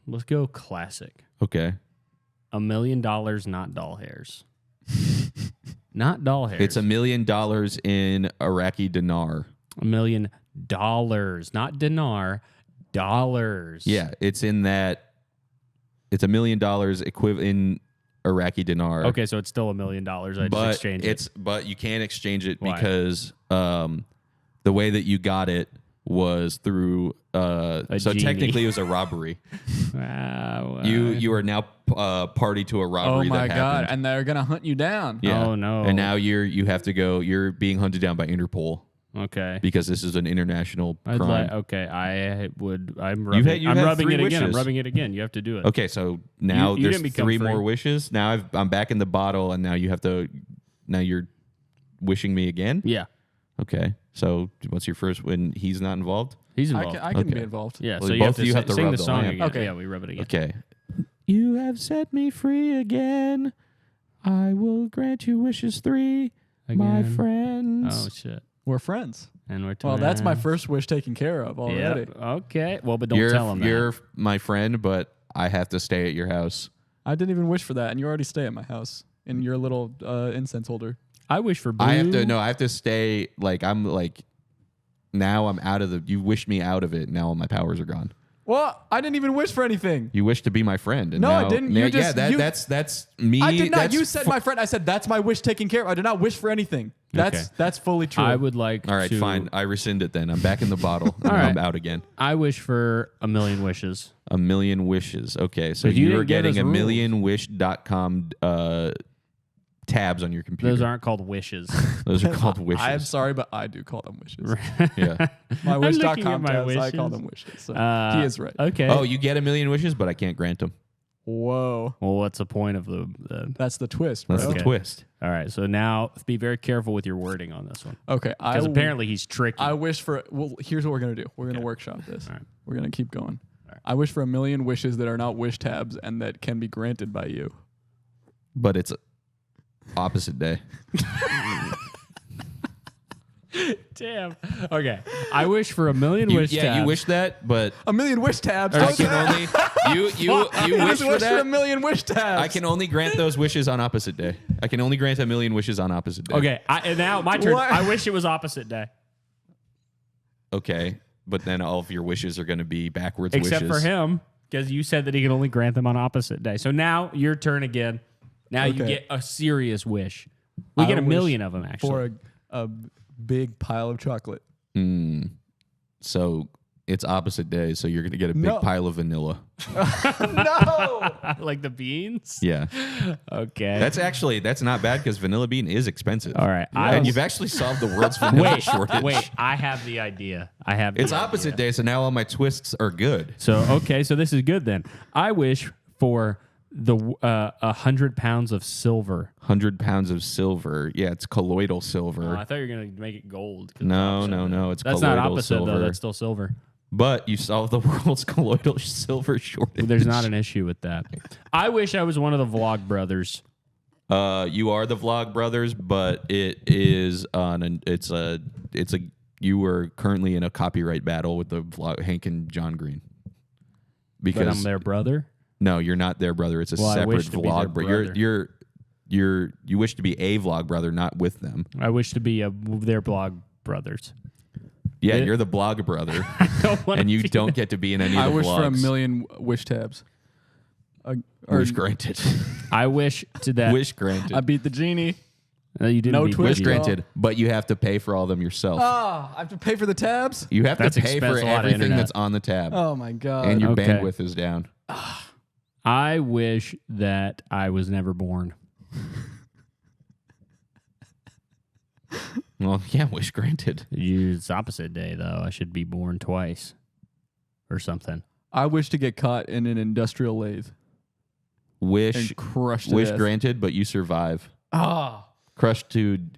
let's go classic. Okay, $1 million, not doll hairs. Not doll hairs. it's $1 million in Iraqi dinar. $1 million, not dinar, dollars. Yeah, it's in that. It's $1 million equivalent in Iraqi dinar. Okay, so it's still $1 million. I just but exchanged it. but you can't exchange it Why? because the way that you got it was through. So genie. technically, it was a robbery. Wow. You are now party to a Oh robbery. my that god! happened. And they're gonna hunt you down. Yeah. Oh, no. And now you have to go. You're being hunted down by Interpol Okay. because this is an international I'd crime. like, okay, I'm rubbing, you've I'm had rubbing 3 it again. I'm wishes. rubbing it again. You have to do it. Okay, so now You there's didn't become 3 free. more wishes. Now I'm back in the bottle, and now you have to. Now you're wishing me again. Yeah. Okay, so what's your first when he's not involved? He's I involved. can, I can be Okay. involved. Yeah, Well, so you both have to, of you have to sing rub the the song lamp. again. Okay. Yeah, we rub it again. Okay. You have set me free again. I will grant you wishes 3, my Again. friends. Oh shit. We're friends. And we're Well, that's my twins. first wish taken care of already. Yep. Okay. Well, but don't tell him that. You're my friend, but I have to stay at your house. I didn't even wish for that, and you already stay at my house in your little incense holder. I wish for blue. I have to stay. Like I'm like. Now I'm out of the. You wished me out of it. Now all my powers are gone. Well, I didn't even wish for anything. You wish to be my friend. And No, I now- didn't. You Yeah, just- you- that's me. I did not. That's You said my friend. I said that's my wish taken care of. I did not wish for anything. Okay. That's fully true. I would like All right, to, fine. I rescind it then. I'm back in the bottle. And All right. I'm out again. I wish for 1 million wishes. 1 million wishes. Okay, so But you you're didn't give getting us a rules. millionwish.com tabs on your computer. Those aren't called wishes. Those are called wishes. I am sorry, but I do call them wishes. Yeah. My I'm looking at wish.com my tabs, I wishes. call them wishes. So he is right. Okay. Oh, you get a million wishes, but I can't grant them. Whoa. Well, what's the point of the That's the twist, bro. That's the Okay. twist. All right. So now be very careful with your wording on this one. Okay. Because apparently he's tricky. I wish for. Well, here's what we're gonna do. We're gonna workshop this. All right. We're gonna keep going. All right. I wish for 1 million wishes that are not wish tabs and that can be granted by you. But it's opposite day. Damn. Okay. I wish for 1 million You, wish yeah, tabs. you wish that, but 1 million wish tabs. I can only you wish Just for wish for 1 that. million wish tabs. I can only grant those wishes on opposite day. I can only grant 1 million wishes on opposite day. Okay. And now my turn. What? I wish it was opposite day. Okay, but then all of your wishes are going to be backwards Except wishes. for him, because you said that he could only grant them on opposite day. So now your turn again. Now you Okay. get a serious wish. We get I a million of them, actually. for a big pile of chocolate. So It's opposite day, so you're gonna get a big No. pile of vanilla. No. Like the beans. Yeah, Okay. that's not bad because vanilla bean is expensive. All right. And you've actually solved the world's vanilla shortage. Wait. I have the idea. It's opposite day, so now all my twists are good. So okay, so this is good then. I wish for the 100 pounds of silver. 100 pounds of silver. Yeah, it's colloidal silver. Oh, I thought you were gonna make it gold. 'Cause No, it's no, opposite. no. It's That's colloidal not opposite silver. though. That's still silver. But you solved the world's colloidal silver shortage. There's not an issue with that. I wish I was one of the Vlog brothers. You are the Vlog Brothers, but it is you were currently in a copyright battle with the Vlog Hank and John Green. But I'm their brother. No, you're not their brother. It's a Well, I separate wish to be their vlog brother. brother. You wish to be a vlog brother, not with them. I wish to be their Vlog brothers. Yeah, It- you're the blog brother, Don't wanna and you be don't get to be in any I of the wish for a vlogs. million wish tabs. Wish granted. I wish to that. Wish granted. I beat the genie. You didn't No beat twist, Gigi. y'all. Granted, but you have to pay for all of them yourself. I have to pay for the tabs. You have That's to pay for expensive, a lot of everything internet. that's on the tab, Oh my god. and your Okay. bandwidth is down. I wish that I was never born. Well, yeah, wish granted. It's opposite day though. I should be born twice, or something. I wish to get caught in an industrial lathe Wish and crushed to wish death. granted, but you survive. Ah.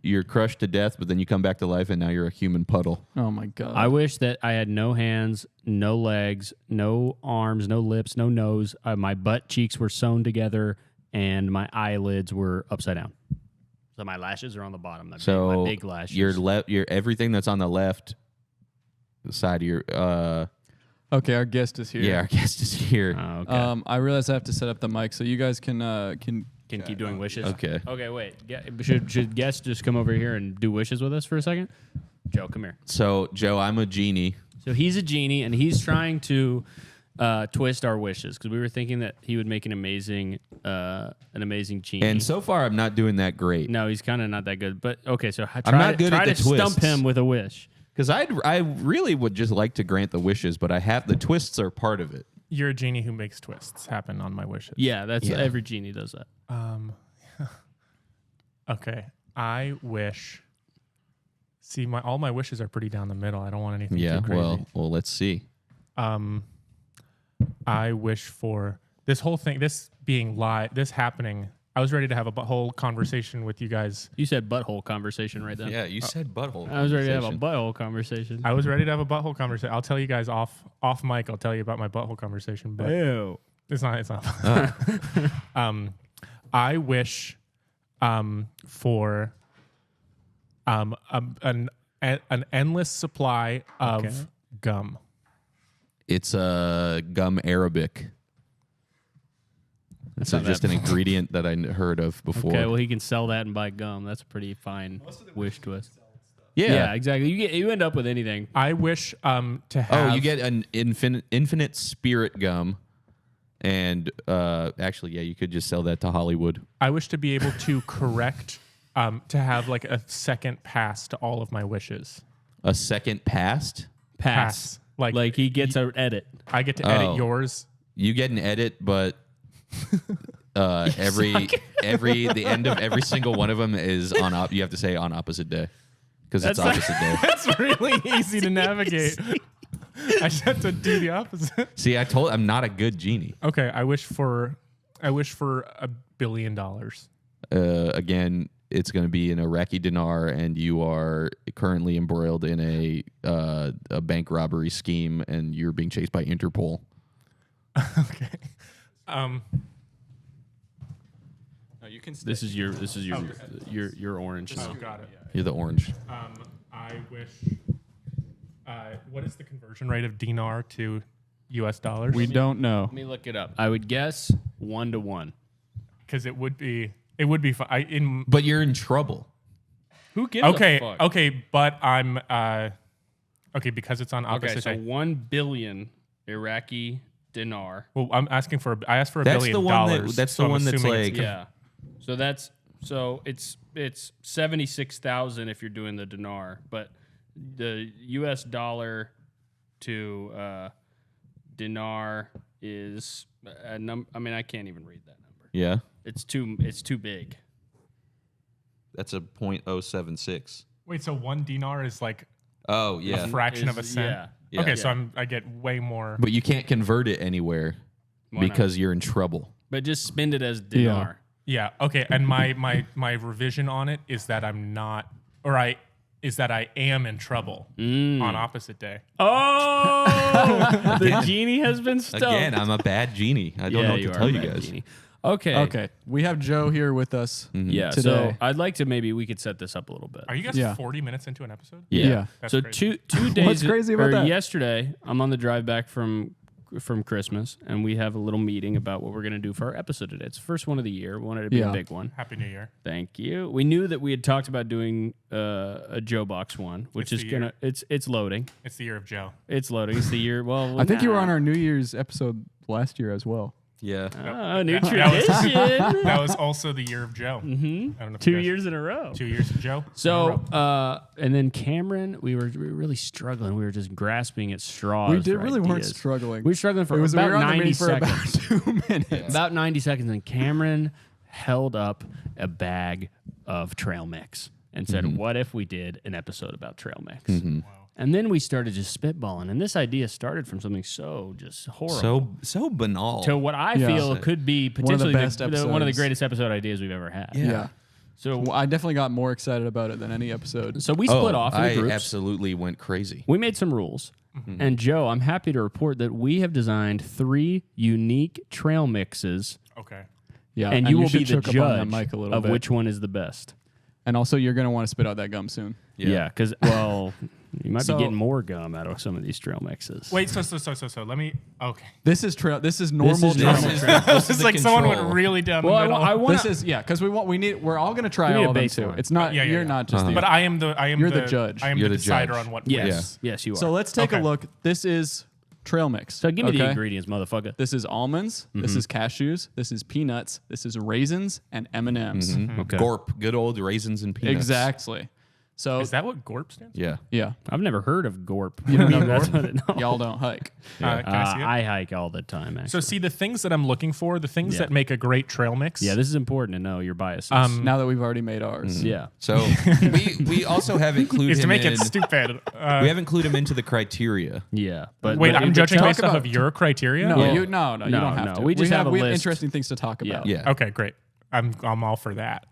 You're crushed to death, but then you come back to life, and now you're a human puddle. Oh my god. I wish that I had no hands, no legs, no arms, no lips, no nose. My butt cheeks were sewn together, and my eyelids were upside down. So my lashes are on the bottom. My big lashes. Your everything that's on the left side of your Okay, our guest is here. yeah, our guest is here. Oh, okay. I realize I have to set up the mic so you guys can Can keep doing wishes. Okay. Okay. Wait. Should guests just come over here and do wishes with us for a second? Joe, come here. So, Joe, I'm a genie. So he's a genie, and he's trying to twist our wishes because we were thinking that he would make an amazing genie. And so far, I'm not doing that great. no, he's kind of not that good. But okay, so I'm not good try at the to stump twists. him with a wish. Because I really would just like to grant the wishes, but the twists are part of it. You're a genie who makes twists happen on my wishes. Yeah, that's Yeah. every genie does that. Okay. I wish. See, all my wishes are pretty down the middle. I don't want anything Yeah, too crazy. well, let's see. I wish for this whole thing, this being live, this happening. I was ready to have a whole conversation with you guys. You said butthole conversation right then. Yeah, you said butthole. I was ready to have a conversation. butthole conversation. I was ready to have a butthole conversation. I'll tell you guys off mic. I'll tell you about my butthole conversation, but Ew. it's not. I wish for an endless supply of Okay. gum. It's gum Arabic. It's not just that- an ingredient that I heard of before. Okay, well he can sell that and buy gum. That's a pretty fine wish twist. yeah. Yeah, exactly. You end up with anything. I wish to have. Oh, you get an infinite spirit gum. And actually, yeah, you could just sell that to Hollywood. I wish to be able to correct, to have like a second pass to all of my wishes. A second passed? Pass. Like he gets an edit. I get to Oh. edit yours. You get an edit, but the end of every single one of them is on. You have to say on opposite day because it's That's opposite day. That's really easy to navigate. I just have to do the opposite. See, I'm not a good genie. Okay, I wish for $1 billion. Again, it's going to be an Iraqi dinar, and you are currently embroiled in a bank robbery scheme, and you're being chased by Interpol. Okay. No, you can. This is your your orange. Oh, got it. You're the orange. I wish. What is the conversion rate of dinar to U.S. dollars? We don't know. Let me look it up. I would guess 1 to 1. Because it would be fun. But you're in trouble. Who gives a fuck? Okay, but I'm because it's on Okay, opposite. so day. 1 billion Iraqi dinar. Well, I asked for $1 That's billion. the one that's so the I'm one that's assuming it's like- Yeah. So it's 76,000 if you're doing the dinar, but the US dollar to dinar is a number. I mean, I can't even read that number. Yeah. It's too big. That's a 0.076. Wait, so 1 dinar is like Oh, a yeah. fraction of a cent? Yeah. Yeah. Okay, Yeah. so I get way more. But you can't convert it anywhere Why not? because you're in trouble. But just spend it as dinar. Yeah. Okay. And my revision on it is that I'm not, is that I am in trouble on opposite day. Oh, the genie has been stumped. Again, I'm a bad genie. I don't know what to tell you guys. Genie. Okay. Okay, we have Joe here with us. Yeah. Today. So I'd like to we could set this up a little bit. Are you guys Yeah. 40 minutes into an episode? Yeah. That's So crazy. two days. What's crazy about or that? Yesterday, I'm on the drive back from Christmas, and we have a little meeting about what we're gonna do for our episode today. It's the first one of the year. We wanted it to be Yeah. a big one. Happy New Year. Thank you. We knew that we had talked about doing a Joe Box one, which It's is the gonna it's loading. It's the year of Joe. It's loading. It's the year. Well, I think you were on our New Year's episode last year as well. Yeah. Oh, new That was- tradition. That was also the year of Joe. Mm-hmm. I don't know if 2 you guys- years in a row. 2 years of Joe. So, and then Cameron, we were really struggling. We were just grasping at straws. We did for really weren't ideas. struggling. We were struggling for we about were on the 90 meeting for seconds. about 2 minutes. About 90 seconds, and Cameron held up a bag of trail mix and said, "What if we did an episode about trail mix?" And then we started just spitballing, and this idea started from something so just horrible So banal. to what I Yeah. feel could be One of the potentially best one of the episodes. greatest episode ideas we've ever had. Yeah. So, Well, I definitely got more excited about it than any episode. so we split off into I groups. absolutely went crazy. We made some rules. And Joe, I'm happy to report that we have designed 3 unique trail mixes, Okay. Yeah, and you will be should the choke up on that judge mic a little of bit. which one is the best. And also, you're going to want to spit out that gum soon. Yeah, because, well, you might So- be getting more gum out of some of these trail mixes. Wait, so let me, okay. This is normal is trail normal mix. This is like someone went really down Well, the middle. I want This is because we're all going to try We need all a of them too. baseline. It's not Yeah, yeah, you're yeah. not just the but I am You're the judge. I am You're the the decider judge. on what Yes, wins. yes, you are. So let's take a Okay. look. This is trail mix. So give me the okay? ingredients, motherfucker. This is almonds. This is cashews. This is peanuts. This is raisins and M&Ms. Okay. Gorp, good old raisins and peanuts. Exactly. So Is that what Gorp stands for? Yeah. yeah, I've never heard of Gorp. don't know That's Gorp? what it, no. y'all don't hike. Can I see it? I hike all the time, actually. So see the things that I'm looking for, the things Yeah. that make a great trail mix. Yeah, this is important to know your biases. Now that we've already made ours. Yeah. So we also have included is to him make in, it stupid. we have included him into the criteria. Yeah. But Wait, but I'm the judging trail- based off of your criteria? No, Yeah. you no, you No, don't have no, to. we just have a we have list. interesting things to talk about. Yeah. Okay, great. I'm all for that.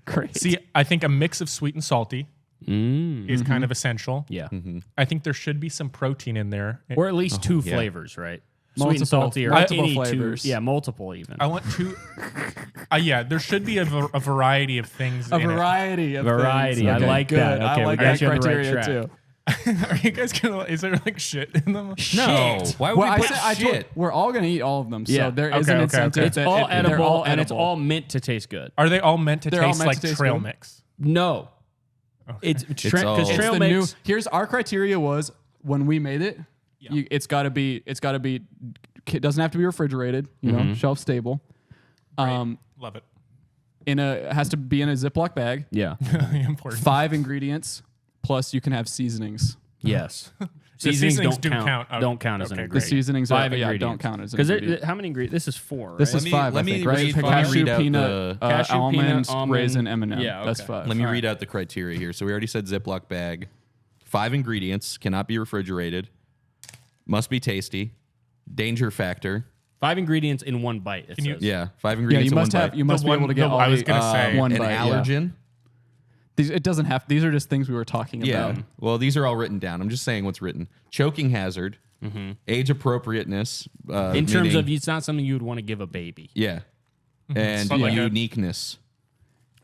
Great. See, I think a mix of sweet and salty is kind of essential. Yeah. I think there should be some protein in there. Or at least 2 flavors, right? Sweet Multiple- and salty or multiple any flavors. 2. Yeah, multiple even. I want to. Yeah, there should be a variety of things. a in it. variety of Variety. things. I Okay, like good. that. Okay, I we like got that you on the right criteria track. too. Are you guys gonna? Is there like shit in them? No. Why would Well, we put I told, shit? we're all going to eat all of them, so Yeah. there is Okay, an okay, incentive. okay. It's that all they're edible, all and it's edible. all meant to taste good. Are they all meant to They're all taste meant like to taste trail good? mix? No. It's all- because It's trail the mix. new. Here's our criteria was when we made it. It's got to be. It doesn't have to be refrigerated. You know, shelf stable. Love it. It has to be in a Ziploc bag. Yeah. Important. 5 ingredients plus you can have seasonings. Yes. The seasonings do count. count. Oh, Don't count as an okay, The ingredient. great. seasonings 5 are, ingredients. don't count as an Because ingredient. how many ingredients? This is 4. Right? This is me- 5, let I me think, right? read- let me Cashew, read out peanut, the- Cashew, peanut, almonds, almond. raisin, M&M. Yeah, That's okay. 5. Let me All read out the criteria here. So we already said Ziploc bag. 5 ingredients, cannot be refrigerated, must be tasty, danger factor. 5 ingredients in 1 bite. It you- says. Yeah, 5 Yeah, ingredients you in must one have. bite. You must be able to get. I was gonna all say one an bite. Yeah. allergen. It doesn't have. These are just things we were talking Yeah. about. Well, these are all written down. I'm just saying what's written. Choking hazard, age appropriateness. In terms meaning- of, it's not something you would want to give a baby. yeah, and So like a- uniqueness.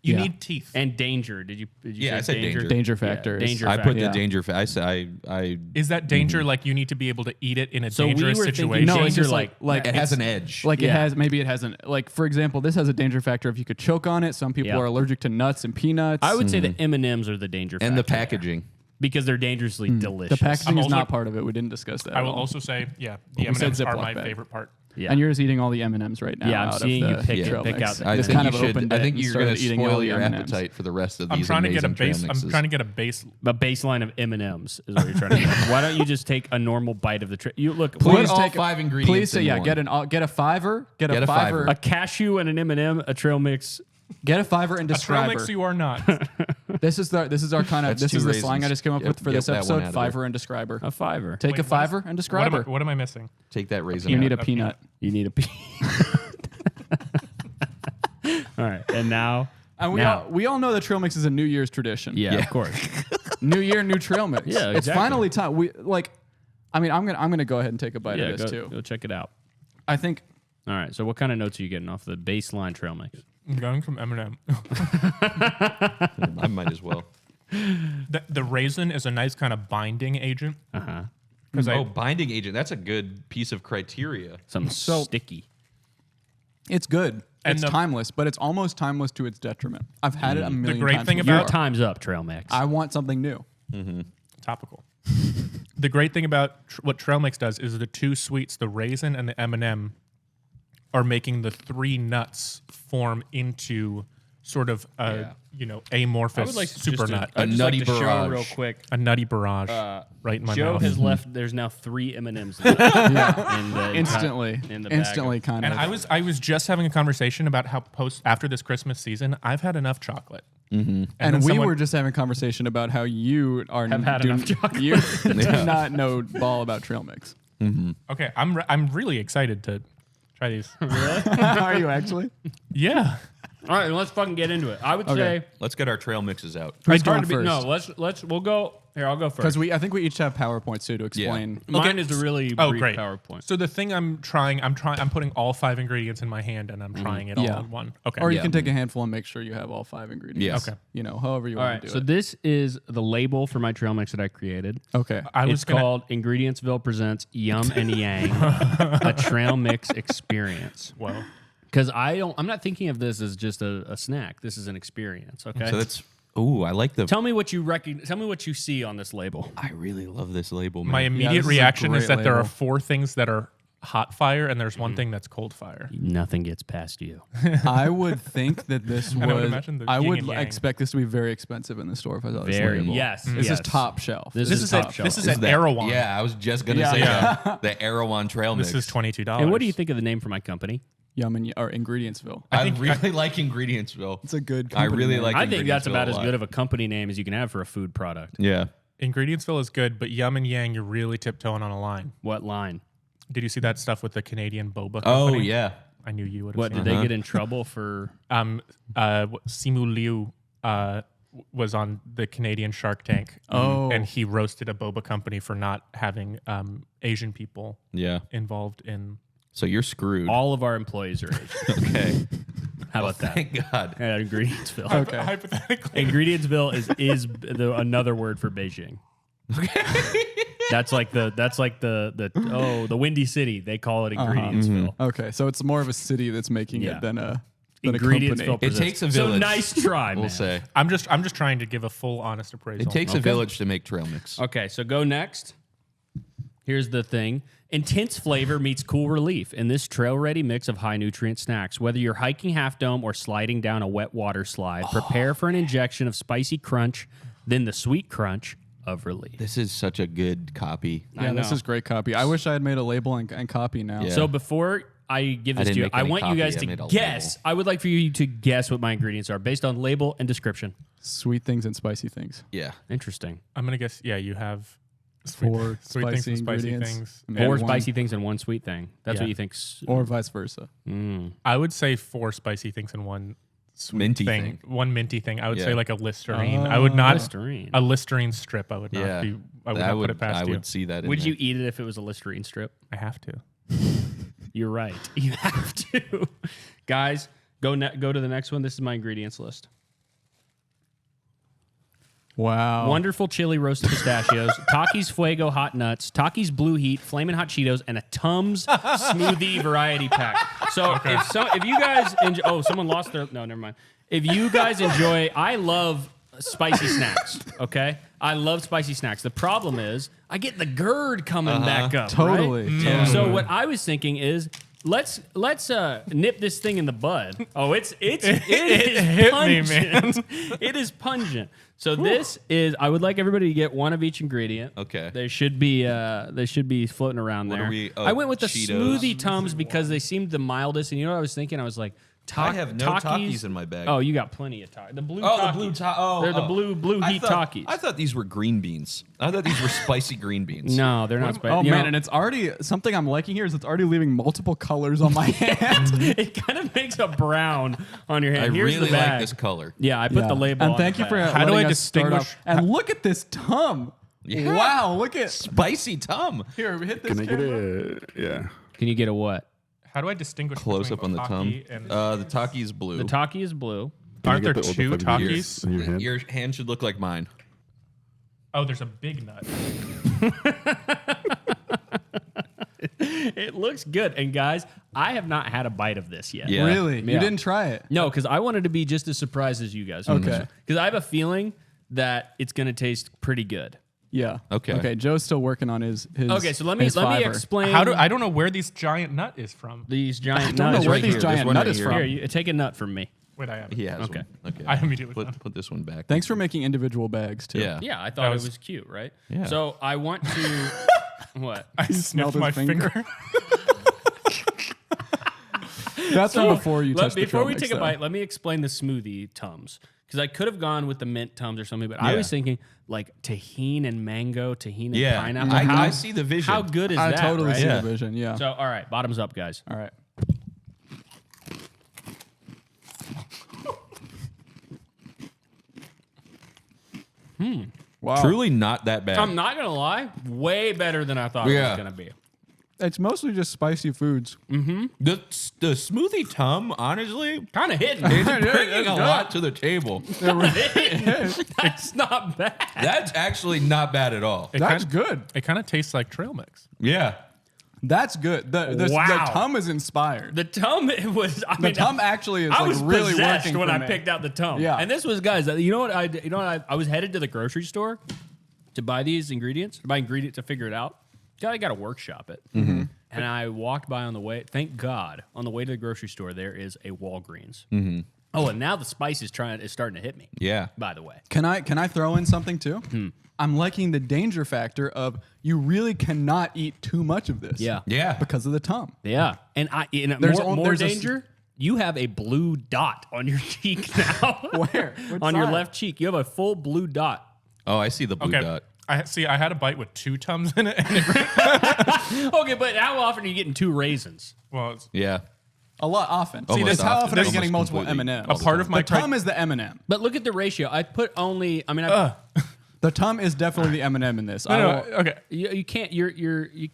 You Yeah. need teeth. And danger. Did you Yeah, say I said danger. Danger Yeah, factors. danger I factor. put Yeah. the danger. I Is that danger like you need to be able to eat it in a So we dangerous were thinking situation? No, it's danger just like it has an edge. Like Yeah. it has, maybe it hasn't. Like for example, this has a danger factor if you could choke on it. Some people Yeah. are allergic to nuts and peanuts. I would say the M&Ms are the danger and the factor there. packaging. Because they're dangerously delicious. the packaging I'm is also- not part of it. We didn't discuss that. I at will all. also say, yeah, the We said M&Ms are Ziploc my bag. favorite part. Yeah. And you're just eating all the M&Ms right now. Yeah, I'm out seeing of you the pick trail out mix. the- I Just think kind you of should. opened I it think and you're going to started eating all spoil the your M&Ms. appetite for the rest of I'm these trying to get a amazing base. trail I'm mixes. trying to get a base. A baseline of M&Ms is what you're trying to get. Why don't you just take a normal bite of the you look? Please Put all take a- 5 ingredients. Please say, in yeah, one. get a fiver. Get Get a a fiver. fiver. a cashew and an M&M, a trail mix. Get a fiver and A trail describer. mix you are not. This is our kind of That's this 2 is the slang I raisins. just came up Yep, with for get this that one episode. out of Fiver and describer. A fiver. Take Wait, a what fiver is- and describer. What am I missing? Take that raisin. You out. need a a peanut. You need All right, and now. And we all know that trail mix is a New Year's tradition. Yeah, of course. New Year, new trail mix. Yeah, It's exactly. finally time. I'm gonna go ahead and take a bite Yeah, of this go too. check it out. I think All right, so what kind of notes are you getting off the baseline trail mix? I'm going from M&M. I might as well. The raisin is a nice kind of binding agent. Uh-huh. Binding agent. That's a good piece of criteria. Something sticky. it's good. And It's the- timeless, but it's almost timeless to its detriment. I've had it a million great times thing before. Your about- time's up, trail mix. I want something new. Topical. The great thing about what trail mix does is the 2 sweets, the raisin and the M&M, are making the 3 nuts form into sort of a amorphous super nut, A nutty show barrage. real quick. a nutty barrage right in my Joe mouth. has left. There's now 3 M&Ms left in the Instantly, in the bag instantly, of- kind And of. I was just having a conversation about how after this Christmas season, I've had enough chocolate. And then we someone- were just having a conversation about how you are Have had enough chocolate. You do not know ball about trail mix. Okay, I'm really excited to try these. Are you actually? Yeah. All right, let's fucking get into it. I would Okay. say Let's get our trail mixes out. Who's it's hard to going be. first? No, we'll go. Here, I'll go first. Because I think we each have PowerPoints too to explain. Mine is a really Oh, brief great. PowerPoint. So the thing I'm putting all 5 ingredients in my hand and I'm trying it all Yeah. in one. Okay. Or you Yeah. can take a handful and make sure you have all 5 ingredients. Yes. Okay. However you All want right, to do so it. this is the label for my trail mix that I created. Okay. It's called Ingredientsville Presents Yum and Yang, a trail mix experience. Well, Because I'm not thinking of this as just a snack. This is an experience. Okay. So that's. Ooh, I like the. Tell me what you Tell me what you see on this label. I really love this label, man. my this immediate is a reaction is great that there are label. 4 things that are hot fire and there's one thing that's cold fire. Nothing gets past you. I would think that this I would was. imagine the I yin would and yang. expect this to be very expensive in the store if I saw this Very label. yes. This yes. is top shelf. This This is is top at shelf. this is at that- Erewhon. Yeah, I was just gonna Yeah. say Yeah. the Erewhon trail mix. This is $22. And what do you think of the name for my company? Yum and or Ingredientsville. I really like Ingredientsville. It's a good. I company really name. like. I think that's Ingredientsville about a as lot. good of a company name as you can have for a food product. Yeah. Ingredientsville is good, but Yum and Yang, you're really tiptoeing on a line. What line? Did you see that stuff with the Canadian boba Oh company? yeah. I knew you would have What seen did it. they get in trouble for? Simu Liu was on the Canadian Shark Tank. Oh. And he roasted a boba company for not having Asian people Yeah. involved in. So you're screwed. All of our employees are Asian. Okay. How about that? Thank God. At Ingredientsville. Okay. Hypothetically. Ingredientsville is another word for Beijing. That's like the Windy City. They call it Ingredientsville. Okay, so it's more of a city that's making Yeah. it than a Ingredientsville. company. presents- takes a village, So nice try, man. We'll say. I'm just trying to give a full honest appraisal. It takes a village to make trail mix. Okay, so go next. Here's the thing. Intense flavor meets cool relief in this trail-ready mix of high-nutrient snacks. Whether you're hiking Half Dome or sliding down a wet water slide, prepare for an injection of spicy crunch, then the sweet crunch of relief. This is such a good copy. Yeah, this know. is great copy. I wish I had made a label and copy now. Yeah. So before I give I this to didn't you, make I any want you copy, guys I to made a guess. label. I would like for you to guess what my ingredients are based on label and description. Sweet things and spicy things. Yeah. Interesting. I'm going to guess, yeah, you have Four sweet things spicy and spicy ingredients. things. And Four one- spicy things and one sweet thing. That's Yeah. what you think. Or vice versa. I would say 4 spicy things and one sweet Minty thing. One minty thing. I would Yeah. say like a Listerine. I would not Listerine. a Listerine strip. I would not Yeah. be. I would not put it past I you. would see that in Would there. you eat it if it was a Listerine strip? I have to. You're right. You have to. Guys, go to the next one. This is my ingredients list. Wow. Wonderful chili roasted pistachios, Takis Fuego hot nuts, Takis Blue Heat, Flamin' Hot Cheetos, and a Tums smoothie variety pack. So if you guys enjoy, someone lost their, no, never mind. If you guys enjoy, I love spicy snacks, okay? I love spicy snacks. The problem is I get the GERD coming back up. Totally. Right? Totally. So what I was thinking is, let's nip this thing in the bud. Oh, it is hit me, pungent. It is pungent. So this is. I would like everybody to get one of each ingredient. Okay. They should be floating around What there. are we- I went with the Cheetos. smoothie Tums because they seemed the mildest. And you know what I was thinking? I was like, I have no Takis in my bag. Oh, you got plenty of Takis. The blue Oh, Takis. the blue Takis. They're the blue heat Takis. I thought these were green beans. I thought these were spicy green beans. No, they're not spicy. Oh You man, know, and it's already something I'm liking here is it's already leaving multiple colors on my hand. it kind of makes a brown on your hand. I Here's really the bag. like this color. Yeah, I put the label And on thank the you for bag. How do letting I us start off. distinguish- And look at this Tum. Yeah. Wow, look at Spicy Tum. here. Hit this Can I get camera. a yeah? Can you get a what? How do I distinguish Close between up on the a Tum. Taki and The Taki is blue. The Taki is blue. Aren't Can I there get the two old fucking Takis? in your hand? Your hand should look like mine. Oh, there's a big nut. It looks good. And guys, I have not had a bite of this yet. Yeah. Really? Yeah. You didn't try it? No, because I wanted to be just as surprised as you guys. Okay. Because I have a feeling that it's going to taste pretty good. Yeah. Okay. Okay. Joe's still working on his. Okay, so let me Fiverr. explain. I don't know where this giant nut is from. these giant don't know nuts where right these here. giant There's one nut right is here. from. Here, take a nut from me. Wait, I have it. He has Okay. one. Okay. I immediately found it. Put this one back. Thanks for making individual bags too. Yeah. Yeah, I thought That it was- was cute, right? Yeah. So I want to. What? I smelled sniffed his my finger. finger. That's from before you touched the Before we trail take mix, a though. bite, let me explain the smoothie Tums. Because I could have gone with the mint Tums or something, but I Yeah. was thinking like tahini and mango, tahini and Yeah. pineapple. I see the vision. How good is I that? totally right? see Yeah. the vision. Yeah. So, all right, bottoms up, guys. All right. Wow. Truly not that bad. I'm not gonna lie, way better than I thought it Yeah. was gonna be. It's mostly just spicy foods. The smoothie Tum, honestly, Kind of hidden. is bringing a lot to the table. That's not bad. That's actually not bad at all. That's good. It kind of tastes like trail mix. Yeah. That's good. The Wow. Tum is inspired. The Tum it was. I The mean, Tum actually is I like was really possessed working when for I me. picked out the Tum. Yeah. And this was, guys. You know what? I was headed to the grocery store to buy these ingredients, to figure it out. I got to workshop it. Mm-hmm. And I walked by on the way. Thank God, on the way to the grocery store, there is a Walgreens. Oh, and now the spice is starting to hit me. Yeah. By the way, Can I throw in something too? Hmm. I'm liking the danger factor of you really cannot eat too much of this. Yeah. Yeah. Because of the Tum. yeah. And There's more a- danger. You have a blue dot on your cheek now. Where? What On your side? left cheek, you have a full blue dot. Oh, I see the blue Okay. dot. I had a bite with 2 Tums in it. And it Okay, but how often are you getting 2 raisins? well, it's Yeah. A lot often. See, Almost this how often. often are you Almost getting multiple completely. M&Ms? A part of my the Tum is the M&M. But look at the ratio. I put only. I mean, The Tum is definitely the M&M in this. no, okay. you can't. You.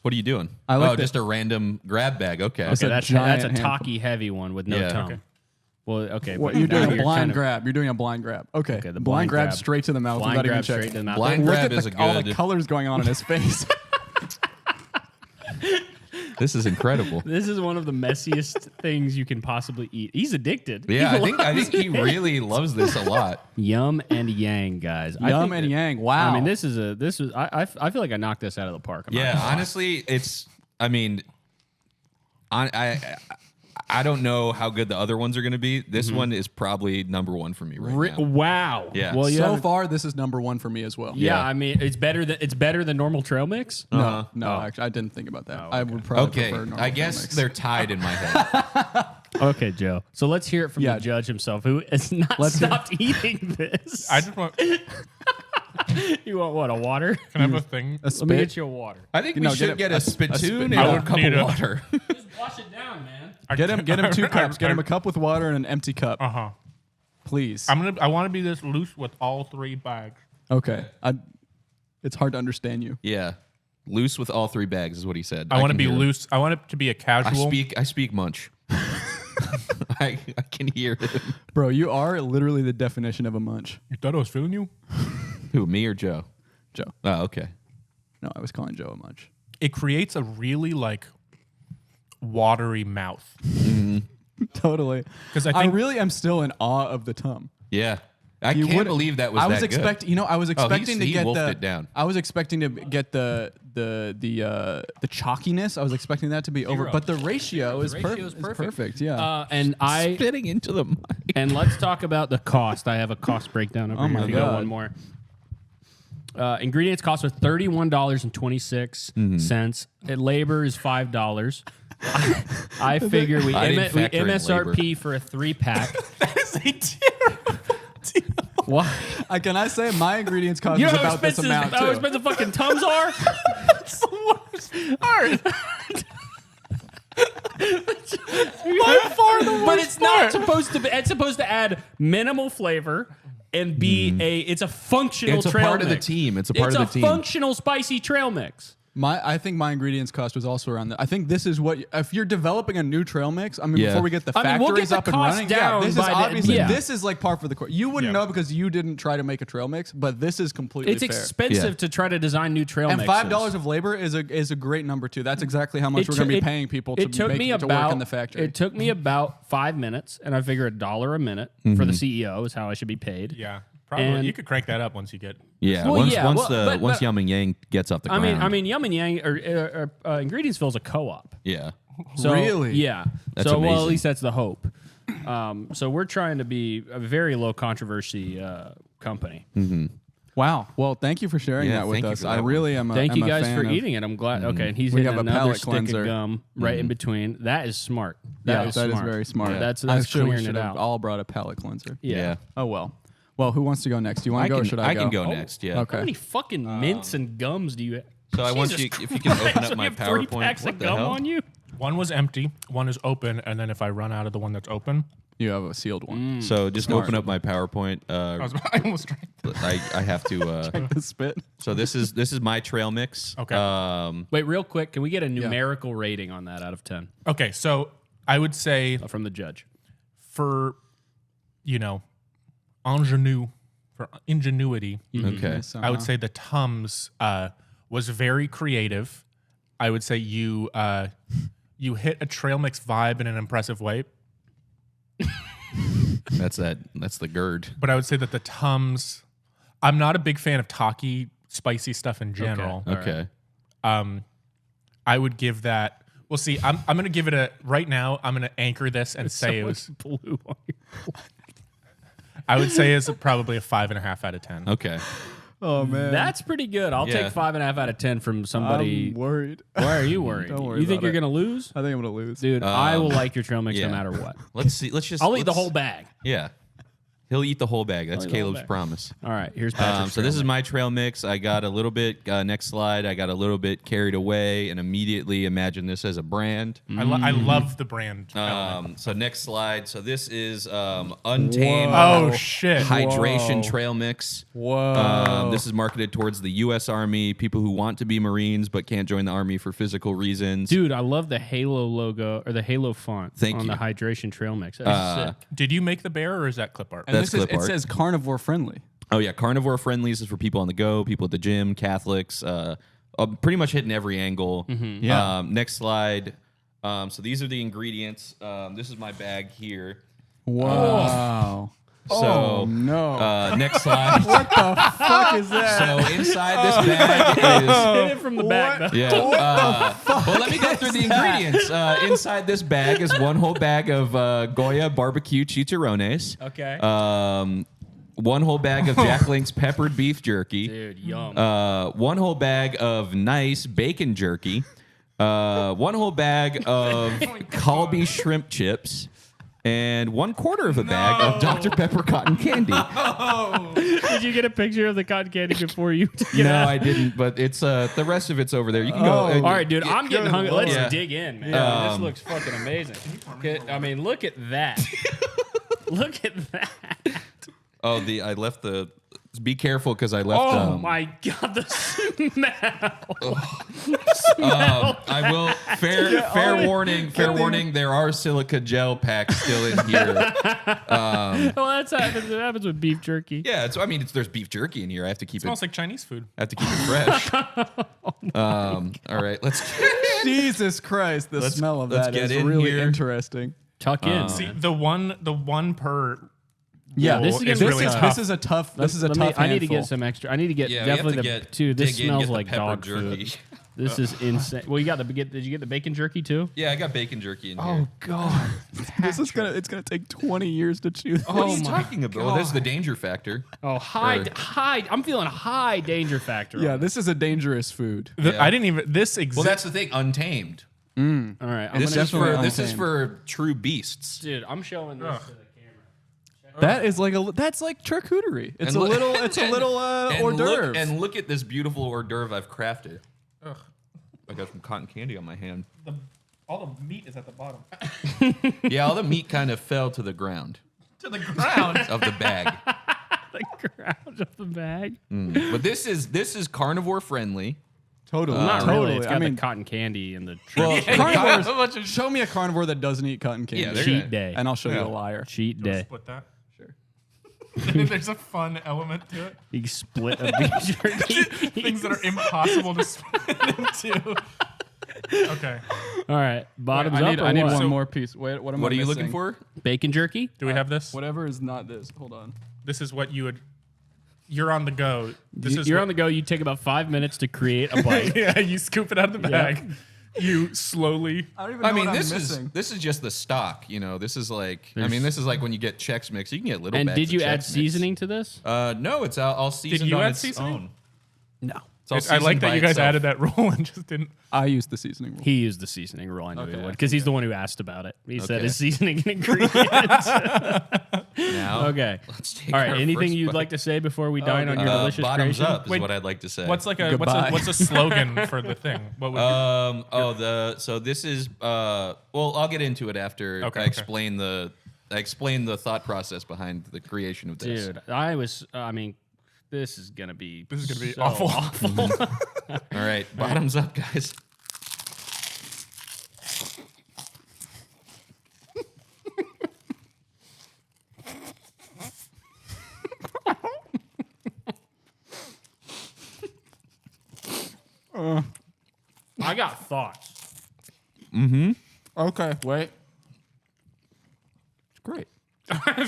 What are you doing? I like just a random grab bag. Okay. It's Okay, a that's a giant handful. Taki heavy one with no Yeah. tongue. Okay. Well, okay. What but you're doing now a blind kind of- grab. You're doing a blind grab. Okay. Okay, the blind grab straight to the mouth Blind without even grab checking. straight to the mouth. Blind Look grab at is a all the good. colors going on in his face. This is incredible. This is one of the messiest things you can possibly eat. He's addicted. Yeah, He I loves think he it. really loves this a lot. Yum and yang, guys. I Yum think and that- yang. Wow. I mean, this is. I feel like I knocked this out of the park. I'm not Yeah, gonna lie. honestly, it's. I mean, I don't know how good the other ones are going to be. This one is probably number 1 for me right now. Wow. Yeah. Well, you so haven't- far, this is number 1 for me as well. Yeah, Yeah. I mean, it's better than normal trail mix. No, Oh. actually, I didn't think about that. I would probably Okay, prefer normal I guess mix. they're tied in my head. Okay, Joe. So let's hear it from Yeah. the judge himself, who has not Let's hear- stopped eating this. I just want. Can You want what? A water? I have a thing? a Let me spit. get you a water. I think No, we get should it- get a a spit- spittoon and I a would cup need of a- water. Just wash it down, man. Get him 2 cups. Get him a cup with water and an empty cup, Uh huh. please. I want to be this loose with all 3 bags. Okay. It's hard to understand you. Yeah, loose with all 3 bags is what he said. I want to can be hear him. loose. I want it to be a casual. I speak munch. I can hear him. Bro, you are literally the definition of a munch. You thought I was feeling you? Who, me or Joe? Joe. Oh, okay. No, I was calling Joe a munch. It creates a really like watery mouth. Totally. 'Cause I I think- really am still in awe of the Tum. Yeah, I You can't would- believe that was I was that good. expecting, I was expecting to he get wolfed the. it down. I was expecting to get the chalkiness. I was expecting that to be over, but the ratio is perfect. Yeah. And I Spitting into the mic. and let's talk about the cost. I have a cost breakdown over here. my If you got God. one more. Ingredients cost was $31.26. Labor is $5. I figure we I didn't factor in MSRP for a 3-pack. That is a terrible deal. What? Can I say my ingredients cost You know was how about this expensive, amount too? expensive fucking Tums are? It's the worst part. By far the worst But it's not part. supposed to be. It's supposed to add minimal flavor and be it's a functional It's a trail part of the mix. team. It's a part of the team. functional spicy trail mix. I think my ingredients cost was also around that. I think this is what if you're developing a new trail mix. I mean, Yeah. before we get the I mean, we'll factories get the up and cost running, down this is by the- obviously yeah. this is like par for the course. You wouldn't Yeah. know because you didn't try to make a trail mix, but this is completely It's fair. expensive Yeah. to try to design new trail And mixes. $5 of labor is a great number too. That's exactly how much we're going to be paying people to it took make me it to about, work in the factory. It took me about 5 minutes, and I figure $1 a minute for the CEO is how I should be paid. Yeah, probably. And- You could crank that up once you get. Yeah. Well, once yeah, once well, the but- once Yum and Yang gets off the I ground. mean, Yum and Yang or Ingredientsville is a co-op. yeah. So, Really? Yeah. That's so well, at amazing. least that's the hope. So we're trying to be a very low controversy company. Wow. Well, thank you for sharing Yeah, that with thank you us. for I that really am. Thank you am a guys fan for of- eating it. I'm glad. Okay, and he's We hitting have a another palate stick cleanser. of gum right in between. That is smart. Yeah, is that is smart. very smart. Yeah. That's Actually, we clearing should it have out. all brought a palate cleanser. Yeah. Oh well. Well, who wants to go next? Do you want to go or should I go? can go next. Yeah. Okay. How many fucking mints and gums do you have? So I want Jesus you, if you can open Christ, up my you have 3 PowerPoint. packs What of the gum hell? on you? One was empty, one is open, and then if I run out of the one that's open, You have a sealed one. So just open up my PowerPoint. I almost drank. I have to. The spit. So this is my trail mix. Okay. Wait, real quick, can we get a numerical rating on that out of 10 Okay, so I would say from the judge? for ingenuity, Okay. I would say the Tums was very creative. I would say you hit a trail mix vibe in an impressive way. That's the GERD. But I would say that the Tums, I'm not a big fan of talky, spicy stuff in general. Okay. I would give that. Well, see, I'm going to give it a right now. I'm going to anchor this and say it was. Blue on your I would say it's probably a 5.5 out of 10. Okay. Oh man. That's pretty good. I'll Yeah. take 5.5 out of 10 from somebody. I'm worried. Why are you worried? Don't worry You think about you're it. gonna lose, I think I'm gonna lose. dude? I will like your trail mix yeah. no matter what. Let's see. Let's just. I'll eat the let's- whole bag. Yeah. He'll eat the whole bag. That's eat the whole Caleb's bag. promise. All right, here's Patrick's. So this trail is mix. my trail mix. I got a little bit. Next slide. I got a little bit carried away and immediately imagined this as a brand. I love the brand. element. So next slide. So this is Untamed Oh shit! Hydration Whoa. Trail Mix. Whoa. This is marketed towards the U.S. Army, people who want to be Marines but can't join the Army for physical reasons. Dude, I love the Halo logo or the Halo font Thank on you. the hydration trail mix. That's sick. Did you make the bear or is that clip art? and that's this is, clip it art. says carnivore friendly. Oh yeah, carnivore friendly. This is for people on the go, people at the gym, Catholics. Pretty much hitting every angle. Yeah. Next slide. So these are the ingredients. This is my bag here. Wow. So Oh, no. next slide. What the fuck is that? So inside this bag is. Hit it from the back. Though. Yeah. Well, let me go through the ingredients. Inside this bag is one whole bag of Goya barbecue chicharrones. Okay. One whole bag of Jack Link's peppered beef jerky. Dude, yum. One whole bag of nice bacon jerky. One whole bag of Kalbi shrimp chips. And 1/4 of a bag of Dr. Pepper cotton candy. Did you get a picture of the cotton candy before you took it No, out? I didn't. But it's the rest of it's over there. You can Oh. go. All right, dude, I'm getting hungry. Let's Yeah. dig in, man. This looks fucking amazing. I mean, look at that. Look at that. Oh, I left the. Be careful because I left. Oh my god, the smell. I will. Fair warning. Fair warning. There are silica gel packs still in here. Well, that's happens. It happens with beef jerky. Yeah, there's beef jerky in here. I have to keep Smells like Chinese food. I have to keep it fresh. All right, let's. Jesus Christ, the smell of let's that get is in really here. interesting. Tuck in. See the one per Yeah, this is it's gonna be really tough. This is a tough. This is a tough. I need to get handful. some extra. I need to get Yeah, we have definitely to the get- dude. This dig in, smells get the like pepper dog jerky. food. This is insane. Well, you got the did you get the bacon jerky too? Yeah, I got bacon jerky in here. Oh god. This is gonna. It's gonna take 20 years to chew. What are you my talking about? Well, this is the danger factor. Oh, high. I'm feeling high danger factor. Yeah, on this is a dangerous food. Yeah. I didn't even. This Well, exists. that's the thing. Untamed. All right, I'm It's gonna, definitely This is untamed. for true beasts. dude. I'm showing this to the camera. That is like that's like charcuterie. It's And a look- little. It's a little And hors d'oeuvre. look at this beautiful hors d'oeuvre I've crafted. I got some cotton candy on my hand. All the meat is at the bottom. Yeah, all the meat kind of fell to the ground To the ground. of the bag. The ground of the bag. But this is carnivore friendly. Totally. Not totally. really. It's got I mean, the cotton candy and the Well, carnivores. Show me a carnivore that doesn't eat cotton candy. Yeah, they're cheat gonna- day. and I'll show you a liar. Cheat day. Split that. Sure. There's a fun element to it. You split a beef jerky. Things that are impossible to split into. Okay. All right, bottoms I need, up. Or I need what? one more piece. Wait, what am I What are you missing? looking for? Bacon jerky. Do we have this? Whatever is not this. Hold on. This is what you would. You're on the go. This is You're what- on the go. You take about 5 minutes to create a bite. Yeah, you scoop it out of the bag. You slowly. I don't even know I mean, what this I'm is missing. this is just the stock. You know, this is like. This is like when you get Chex Mix. You can get little. And bags did of you add Chex Mix. seasoning to this? No, it's all seasoned you on add its seasoning? own. No. It's all I like seasoned that by you guys itself. added that rule and just didn't. I used the seasoning rule. He used the seasoning rule. I knew he Okay, would because he's the one who asked about it. He said Okay. his seasoning ingredients. Now, Okay. let's take All right. our Anything first you'd bite. like to say before we dine on your delicious bottoms creation? up is Wait, what I'd like to say. What's like a Goodbye. what's a slogan for the thing? What would So this is well, I'll get into it after Okay, I okay. explain the thought process behind the creation of this. Dude, this is gonna be so awful. All right, bottoms up, guys. I got thoughts. Okay, wait. It's great.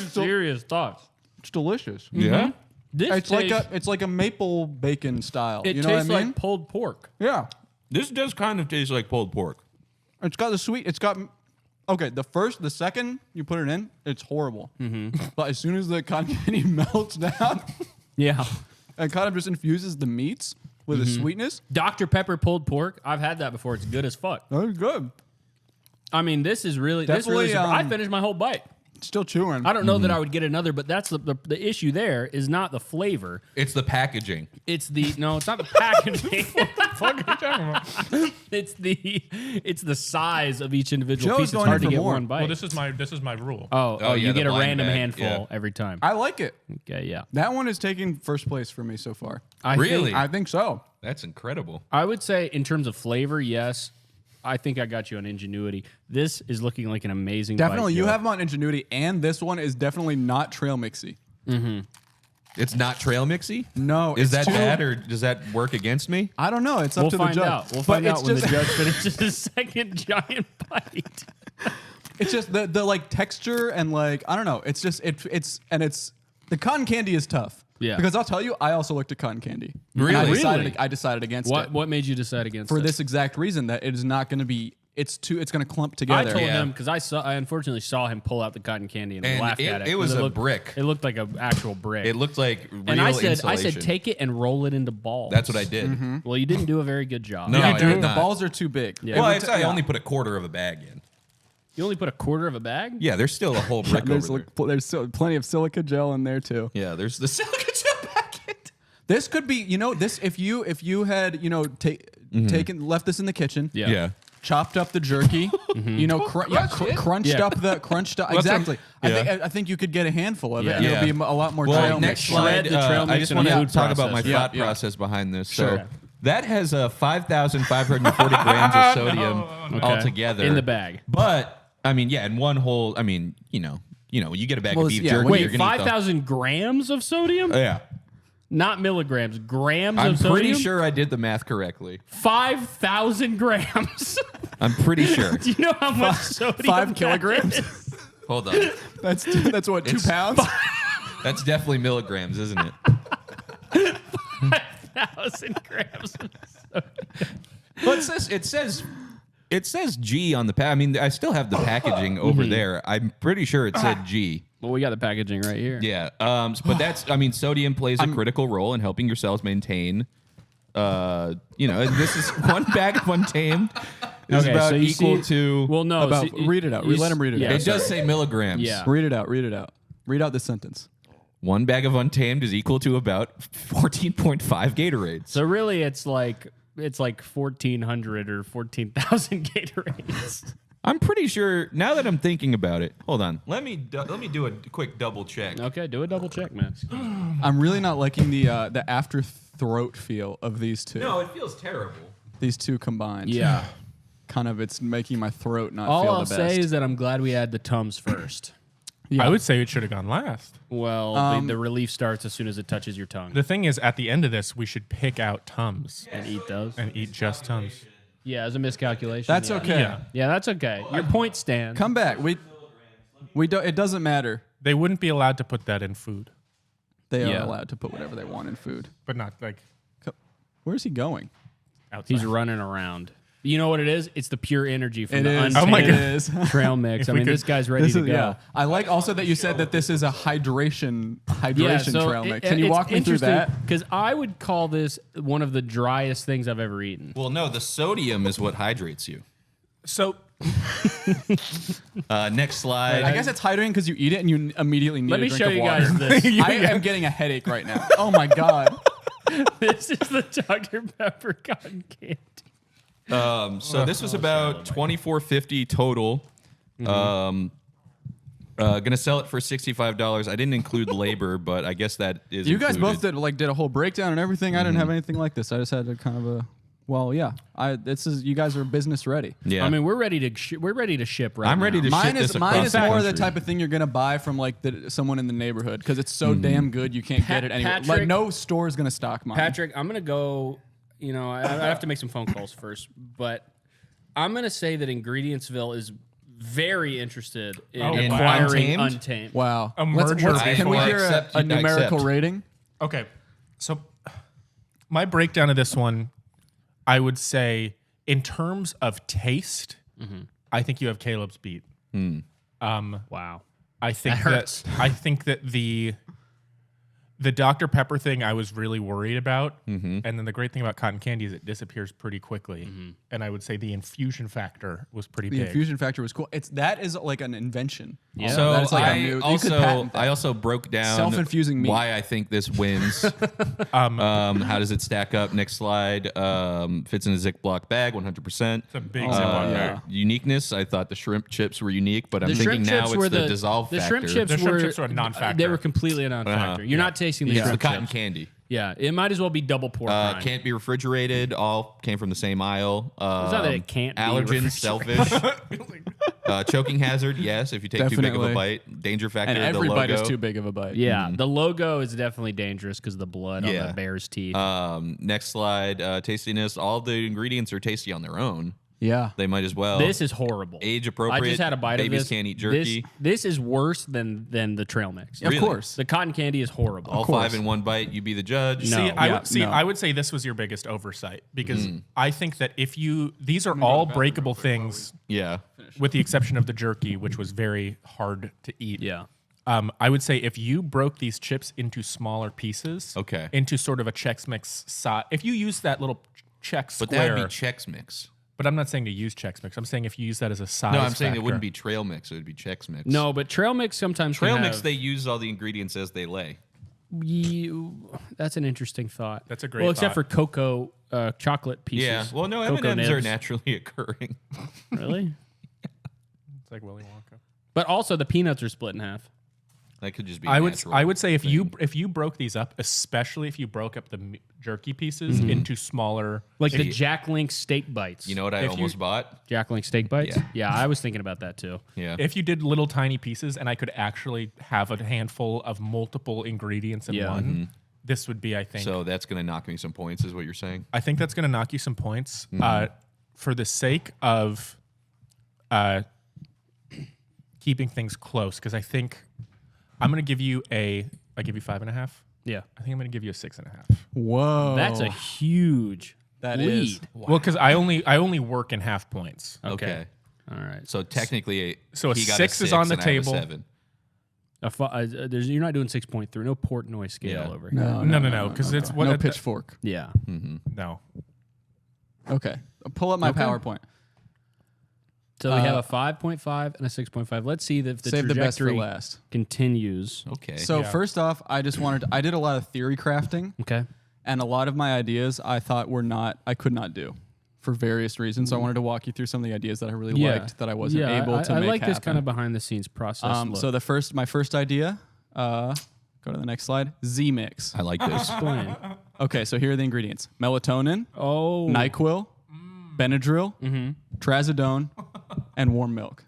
Serious thoughts. It's delicious. Yeah. This It's like a maple bacon style. It you know what I tastes mean? like pulled pork. Yeah. This does kind of taste like pulled pork. It's got the sweet. It's got. Okay, the second you put it in, it's horrible. But as soon as the cotton candy melts down Yeah. and kind of just infuses the meats with the sweetness, Dr. Pepper pulled pork. I've had that before. It's good as fuck. that's good. I mean, this is really. Definitely, I finished my whole bite. Still chewing. I don't know that I would get another, but that's the issue. There is not the flavor. It's the packaging. It's the no. It's not the packaging. fuck are you talking about? it's the size of each individual Joe's piece. It's going hard in to for get more. one bite. Well, this is my rule. oh, yeah, you the get a blind random bag, handful yeah. every time. I like it. Okay, yeah. That one is taking first place for me so far. Really? I think so. That's incredible. I would say in terms of flavor, yes. I think I got you on ingenuity. This is looking like an amazing Definitely, bite, you Joe. have them on ingenuity, and this one is definitely not trail mixy. It's not trail mixy? No, Is it's that too- bad or does that work against me? I don't know. It's up We'll to the find judge. out. We'll But find it's out when the just- judge finishes his second giant bite. It's just the like texture and like I don't know. It's just it's the cotton candy is tough. Yeah. Because I'll tell you, I also looked at cotton candy. Really? And Really? I decided against it What made you decide against for it? this exact reason that it is not going to be. It's going to clump I together. told Yeah. him because I unfortunately saw him pull out the cotton candy and, And laughed it- at it. it was 'cause a looked, brick. It looked like an actual brick. It looked like real and I insulation. said, take it and roll it into balls. That's what I did. Well, you didn't do a very good job. No, I Dude, did the not. balls are too big. Yeah. Well, It it's, would- I yeah. only put a quarter of a bag in. You only put a quarter of a bag. Yeah, there's still a whole brick There's over there. there's plenty of silica gel in there too. Yeah, there's the silica gel packet. This could be, this if you had taken left this in the kitchen, Yeah. chopped up the jerky, crunched Yeah. up the crunched up Let's- exactly. Yeah. I think you could get a handful of it. Yeah. And Yeah. it'll be a lot more Well, trail next mix. slide, the trail I mix just and want the to food talk about my process. thought Yeah. process behind this. Sure. So that has 5,540 grams of sodium altogether In the bag. But I mean, yeah, in one whole. I mean, you get a bag Well, of beef yeah, jerky. when you're Wait, gonna eat the- 5,000 grams of sodium? Yeah, Not milligrams, grams I'm of sodium? pretty sure I did the math correctly. 5,000 grams. I'm pretty sure. Do you know how much sodium 5 that kilograms? is? Hold on. That's what 2 pounds. That's definitely milligrams, isn't it? 1,000 grams. Well, it says G on the pack. I mean, I still have the packaging over there. I'm pretty sure it said G. Well, we got the packaging right here. Yeah. But that's, I mean, sodium plays a critical role in helping your cells maintain. And this is 1 bag of Untamed is Okay, about so you equal see- to. Well, no. About, so read it out. you Let him read it yeah, out. it does say milligrams. Yeah. Read it out. Read it out. Read out this sentence. 1 bag of Untamed is equal to about 14.5 Gatorades. So really, it's like 1,400 or 14,000 Gatorades. I'm pretty sure now that I'm thinking about it. Hold on. Let me do a quick double check. Okay, do a double check, man. I'm really not liking the after throat feel of these two. No, it feels terrible. These two combined. Yeah. Kind of, it's making my throat not All feel I'll the best. say is that I'm glad we had the Tums first. Yeah. I would say it should have gone last. Well, the relief starts as soon as it touches your tongue. The thing is, at the end of this, we should pick out Tums And eat those. and eat just Tums. Yeah, as a miscalculation. That's yeah. okay. Yeah. Yeah, that's okay. Your point stands. Come back. We don't. It doesn't matter. They wouldn't be allowed to put that in food, They Yeah. are allowed to put whatever they want in food. but not like Where's he going? outside. He's running around. You know what it is? It's the pure energy from It the is. Oh my Untamed It is. trail mix. I we mean, could- this guy's ready to go. Yeah. I like also that you said that this is a hydration trail mix. Can you it's walk me through that? Because I would call this one of the driest things I've ever eaten. Well, no, the sodium is what hydrates you. So Next slide. I guess it's hydrating because you eat it and you immediately need Let a me drink show of you water. guys this. I am getting a headache right now. Oh my god. This is the Dr. Pepper cotton candy. So this was about $24.50 total. Gonna sell it for $65. I didn't include labor, but I guess that is. You guys both included. did a whole breakdown and everything. I didn't have anything like this. I just had a kind of a you guys are business ready. Yeah. I mean, we're ready to ship right I'm now. ready to Mine ship is this mine across is the more the country. type of thing you're gonna buy from like someone in the neighborhood because it's so damn good you can't get it anywhere. Like Patrick- no store is gonna stock mine. Patrick, I'm going to go, I have to make some phone calls first, but I'm going to say that Ingredientsville is very interested in In acquiring Untamed? Untamed. Wow. A merger. Can we I hear accept- a numerical accept. rating? Okay, so my breakdown of this one, I would say, in terms of taste, I think you have Caleb's beat. Wow. I think That hurts. I think that the Dr. Pepper thing I was really worried about, and then the great thing about cotton candy is it disappears pretty quickly. And I would say the infusion factor was pretty The big. infusion factor was cool. That is like an invention. Yeah. So That's like a I new- you could patent that. I also broke down Self-infusing meat. why I think this wins. How does it stack up? Next slide. Fits in a Ziploc bag, 100%. It's a big Ziploc bag. Uniqueness. I thought the shrimp chips were unique, but I'm The thinking shrimp now chips it's were the dissolve the factor. shrimp chips The shrimp were chips were a non-factor. They were completely a non-factor. You're not tasting the It's the shrimp cotton chips. candy. Yeah, it might as well be double pork rind. Can't be refrigerated. All came from the same aisle. not that it can't be allergens, refrigerated. selfish. Choking hazard, yes. If you take too big of Definitely. a bite. Danger factor. And the every logo. bite is too big of a bite. Yeah, the logo is definitely dangerous because of the blood on Yeah. the bear's teeth. Next slide. Tastiness. All the ingredients are tasty on their own. Yeah. They might as well. This is horrible. Age appropriate. I just had a bite Babies of this. can't eat jerky. This is worse than the trail mix. Of Really? course. The cotton candy is horrible. All course. 5 in one bite. You be the judge. No. I would say this was your biggest oversight because I think that these are all breakable things Yeah. with the exception of the jerky, which was very hard to eat. Yeah. I would say if you broke these chips into smaller pieces, Okay. into sort of a Chex Mix size, if you use that little Chex But square, that would be Chex Mix. but I'm not saying to use Chex Mix. I'm saying if you use that as a size. No, I'm saying it factor. wouldn't be trail mix. It would be Chex Mix. No, but trail mix sometimes Trail can mix, have- they use all the ingredients as they lay. That's an interesting thought. That's a great Well, except thought. for cocoa chocolate pieces. Yeah. Well, no, Cocoa M&Ms are nibs. naturally occurring. Really? It's like Willy Wonka. But also the peanuts are split in half. That could just be. I natural would say if thing. you broke these up, especially if you broke up the jerky pieces into smaller, Like if the you- Jack Link steak bites. You know what I if almost you- bought? Jack Link steak bites? Yeah. Yeah, I was thinking about that too. Yeah. if you did little tiny pieces and I could actually have a handful of multiple ingredients in Yeah. one, this would be, I think. So that's going to knock me some points, is what you're saying? I think that's going to knock you some points for the sake of keeping things close. Because I think I'm going to give you a I give you 5.5. Yeah. I think I'm going to give you a 6.5. Whoa. That's a huge That lead. is. Well, because I only work in half points. Okay. All right. So technically, So a he got 6 is on the and I have a table. 7. You're not doing 6.3. No Portnoy scale Yeah. over here. No. Because it's what No pitchfork. Yeah. No. Okay. Pull up my PowerPoint. So we have a 5.5 and a 6.5. Let's see if the Save the best for trajectory last. continues. Okay. So Yeah. first off, I did a lot of theory crafting, Okay. and a lot of my ideas I thought I could not do for various reasons. So I wanted to walk you through some of the ideas that I really liked that I wasn't able to I make like happen. this kind of behind the scenes process. look. So my first idea, go to the next slide, Z-Mix. I like this. Explain. Okay, so here are the ingredients. Melatonin, Oh. NyQuil, Benadryl, Trazodone, and warm milk.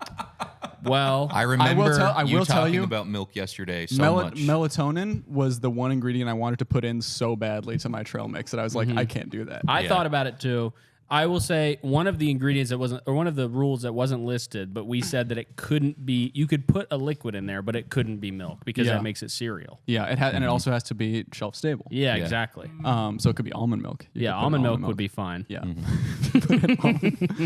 Well, I remember I you will tell talking you, about milk yesterday so much. Melatonin was the one ingredient I wanted to put in so badly to my trail mix that I was like, I can't do that. I Yeah. thought about it too. I will say one of the ingredients that wasn't, or one of the rules that wasn't listed, but we said that it couldn't be. You could put a liquid in there, but it couldn't be milk because Yeah. that makes it cereal. Yeah, and it also has to be shelf stable. Yeah, exactly. So it could be almond milk. You Yeah, could put almond milk would be fine. Yeah.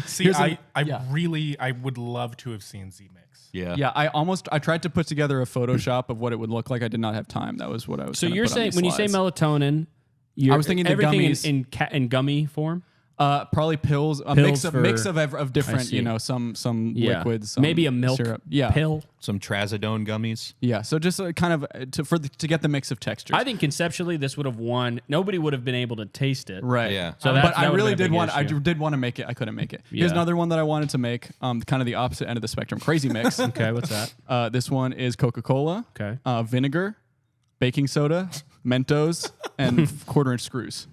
See, I yeah. would love to have seen Z-Mix. Yeah. Yeah, I tried to put together a Photoshop of what it would look like. I did not have time. That was what I was. So gonna you're put on saying these when you say slides. melatonin, you're, I was thinking the everything gummies. in gummy form. Probably pills, a Pills mix for- of different, see. some Yeah, liquids, some maybe a milk syrup. Yeah, pill. Some Trazodone gummies. yeah. So just kind of to get the mix of textures. I think conceptually this would have won. Nobody would have been able to taste it. Right. Yeah. So but that I would've really been a did big want. I issue. did want to make it. I couldn't make it. Here's Yeah. another one that I wanted to make. Kind of the opposite end of the spectrum. Crazy mix. Okay, what's that? This one is Coca-Cola. Okay. Vinegar, baking soda, Mentos, and quarter-inch screws.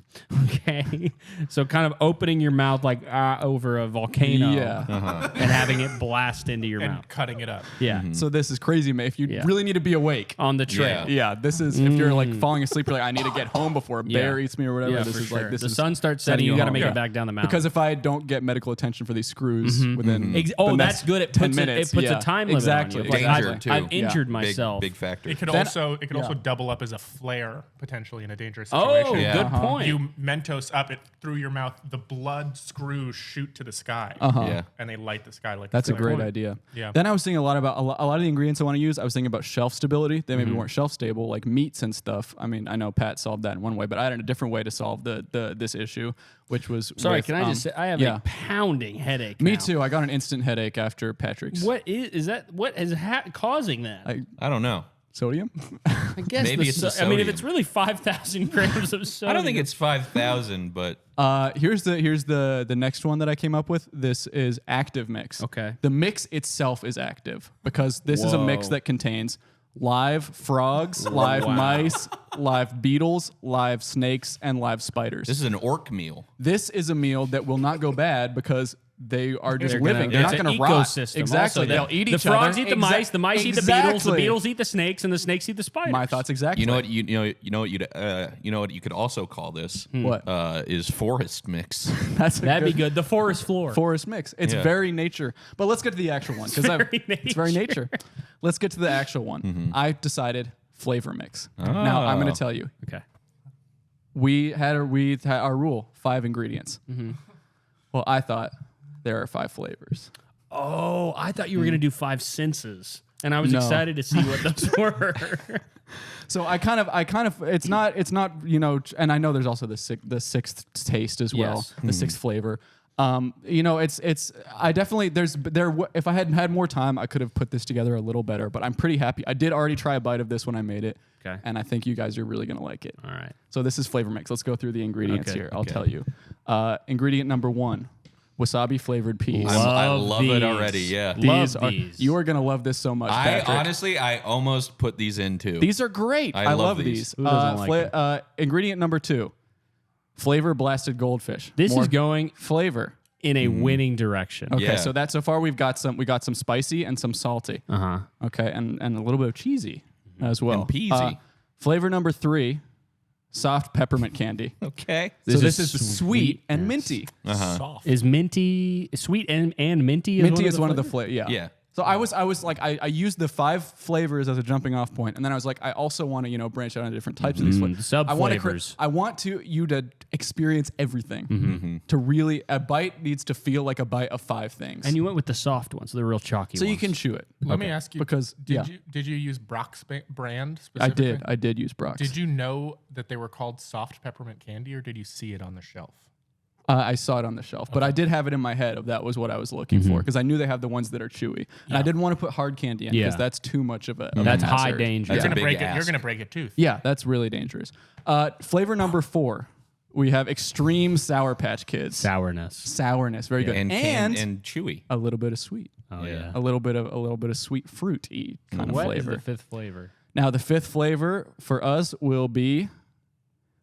Okay. So kind of opening your mouth like over a volcano Yeah. and having it blast into your And mouth. cutting it up. Yeah. So this is crazy, man. If you Yeah. really need to be awake. On the trail. Yeah, this is if you're like falling asleep, you're like, I need to get home before a bear Yeah. eats me or whatever. Yeah, this for is sure. like this the is sun starts setting, setting you you got to home. make Yeah. it back down the mountain. because if I don't get medical attention for these screws within the that's next good. It 10 puts minutes, it puts yeah. a time limit exactly. on you. Like, Danger, I've, too. I've Yeah. injured Big, myself. big factor. It could Then- also yeah. double up as a flare potentially in a dangerous Oh, situation. Yeah. good point. You Mentos up it through your mouth, the blood screws shoot to the sky, Yeah. and they light the sky like That's a flare. great idea. Yeah. Then I was thinking a lot about a lot of the ingredients I want to use. I was thinking about shelf stability. They maybe weren't shelf stable, like meats and stuff. I mean, I know Pat solved that in one way, but I had a different way to solve this issue, which was Sorry, with, can I just say I have yeah. a pounding headache. Me now. too. I got an instant headache after Patrick's. What is that? What is causing that? I don't know. Sodium? I guess Maybe the it's the I mean, if sodium. it's really 5,000 grams of sodium, I don't think it's 5,000, but Here's the next one that I came up with. This is active mix. Okay. The mix itself is active because this is a mix Whoa. that contains live frogs, live mice, live beetles, live snakes, and live spiders. this is an orc meal. This is a meal that will not go bad because they are just They're living. They're it's not an going to rot. ecosystem. Exactly. Also, They'll eat each the other. frogs eat the mice, the mice eat the beetles eat the snakes, and the snakes eat the spiders. My thoughts exactly. You know what? You know what you could also call this? What? Is forest mix? That's a That'd be good. The forest floor. Forest mix. It's Yeah. very nature. But let's get to the actual one. It's very nature. Let's get to the actual one. I decided flavor mix. Now I'm going to tell you. Okay. We had our rule, 5 ingredients. Well, I thought there are 5 flavors. Oh, I thought you were gonna do 5 senses, and I was No. excited to see what those were. So I kind of it's not and I know there's also the sixth taste as well, Yes. the sixth flavor. It's I definitely if I had had more time I could have put this together a little better, but I'm pretty happy. I did already try a bite of this when I made it. Okay. And I think you guys are really gonna like it. All right. So this is flavor mix. Let's go through the ingredients Okay. here. I'll tell you. Ingredient number 1, wasabi flavored peas. I Love love it these. already. Yeah. Love these. You are gonna love this so much. I Patrick. honestly, I almost put these in too. These are great. I I love love these. these. Who doesn't like Ingredient number 2, flavor blasted goldfish. This More is going flavor. in a winning direction. Okay, Yeah. so far we got some spicy and some salty. Uh huh. Okay, and a little bit of cheesy as well. And peasy. Flavor number 3, soft peppermint candy. Okay. So this is sweet and minty. Soft. Is minty sweet and minty? Minty is one of the flavors? flavors. Yeah. Yeah. So I was like, I used the 5 flavors as a jumping off point, and then I was like, I also want to branch out on different types of these flavors. Sub flavors. I want you to experience everything. To really, a bite needs to feel like a bite of 5 things, And you went with the soft ones, so they're real chalky so ones. you can chew it. Let me ask you, because did you use Brock's brand I specifically? did use Brock's. Did you know that they were called soft peppermint candy, or did you see it on the shelf? I saw it on the shelf, but I did have it in my head of that was what I was looking for because I knew they have the ones that are chewy, and I didn't want to put hard candy in because that's too much of a. That's a high hazard. danger. That's You're a gonna big break it. You're ask. gonna break a tooth. Yeah, that's really dangerous. Flavor number 4, we have extreme Sour Patch Kids. Sourness, very good, And chewy. a little bit of sweet, Oh yeah. a little bit of sweet fruity kind of What is flavor. the 5th flavor? Now the 5th flavor for us will be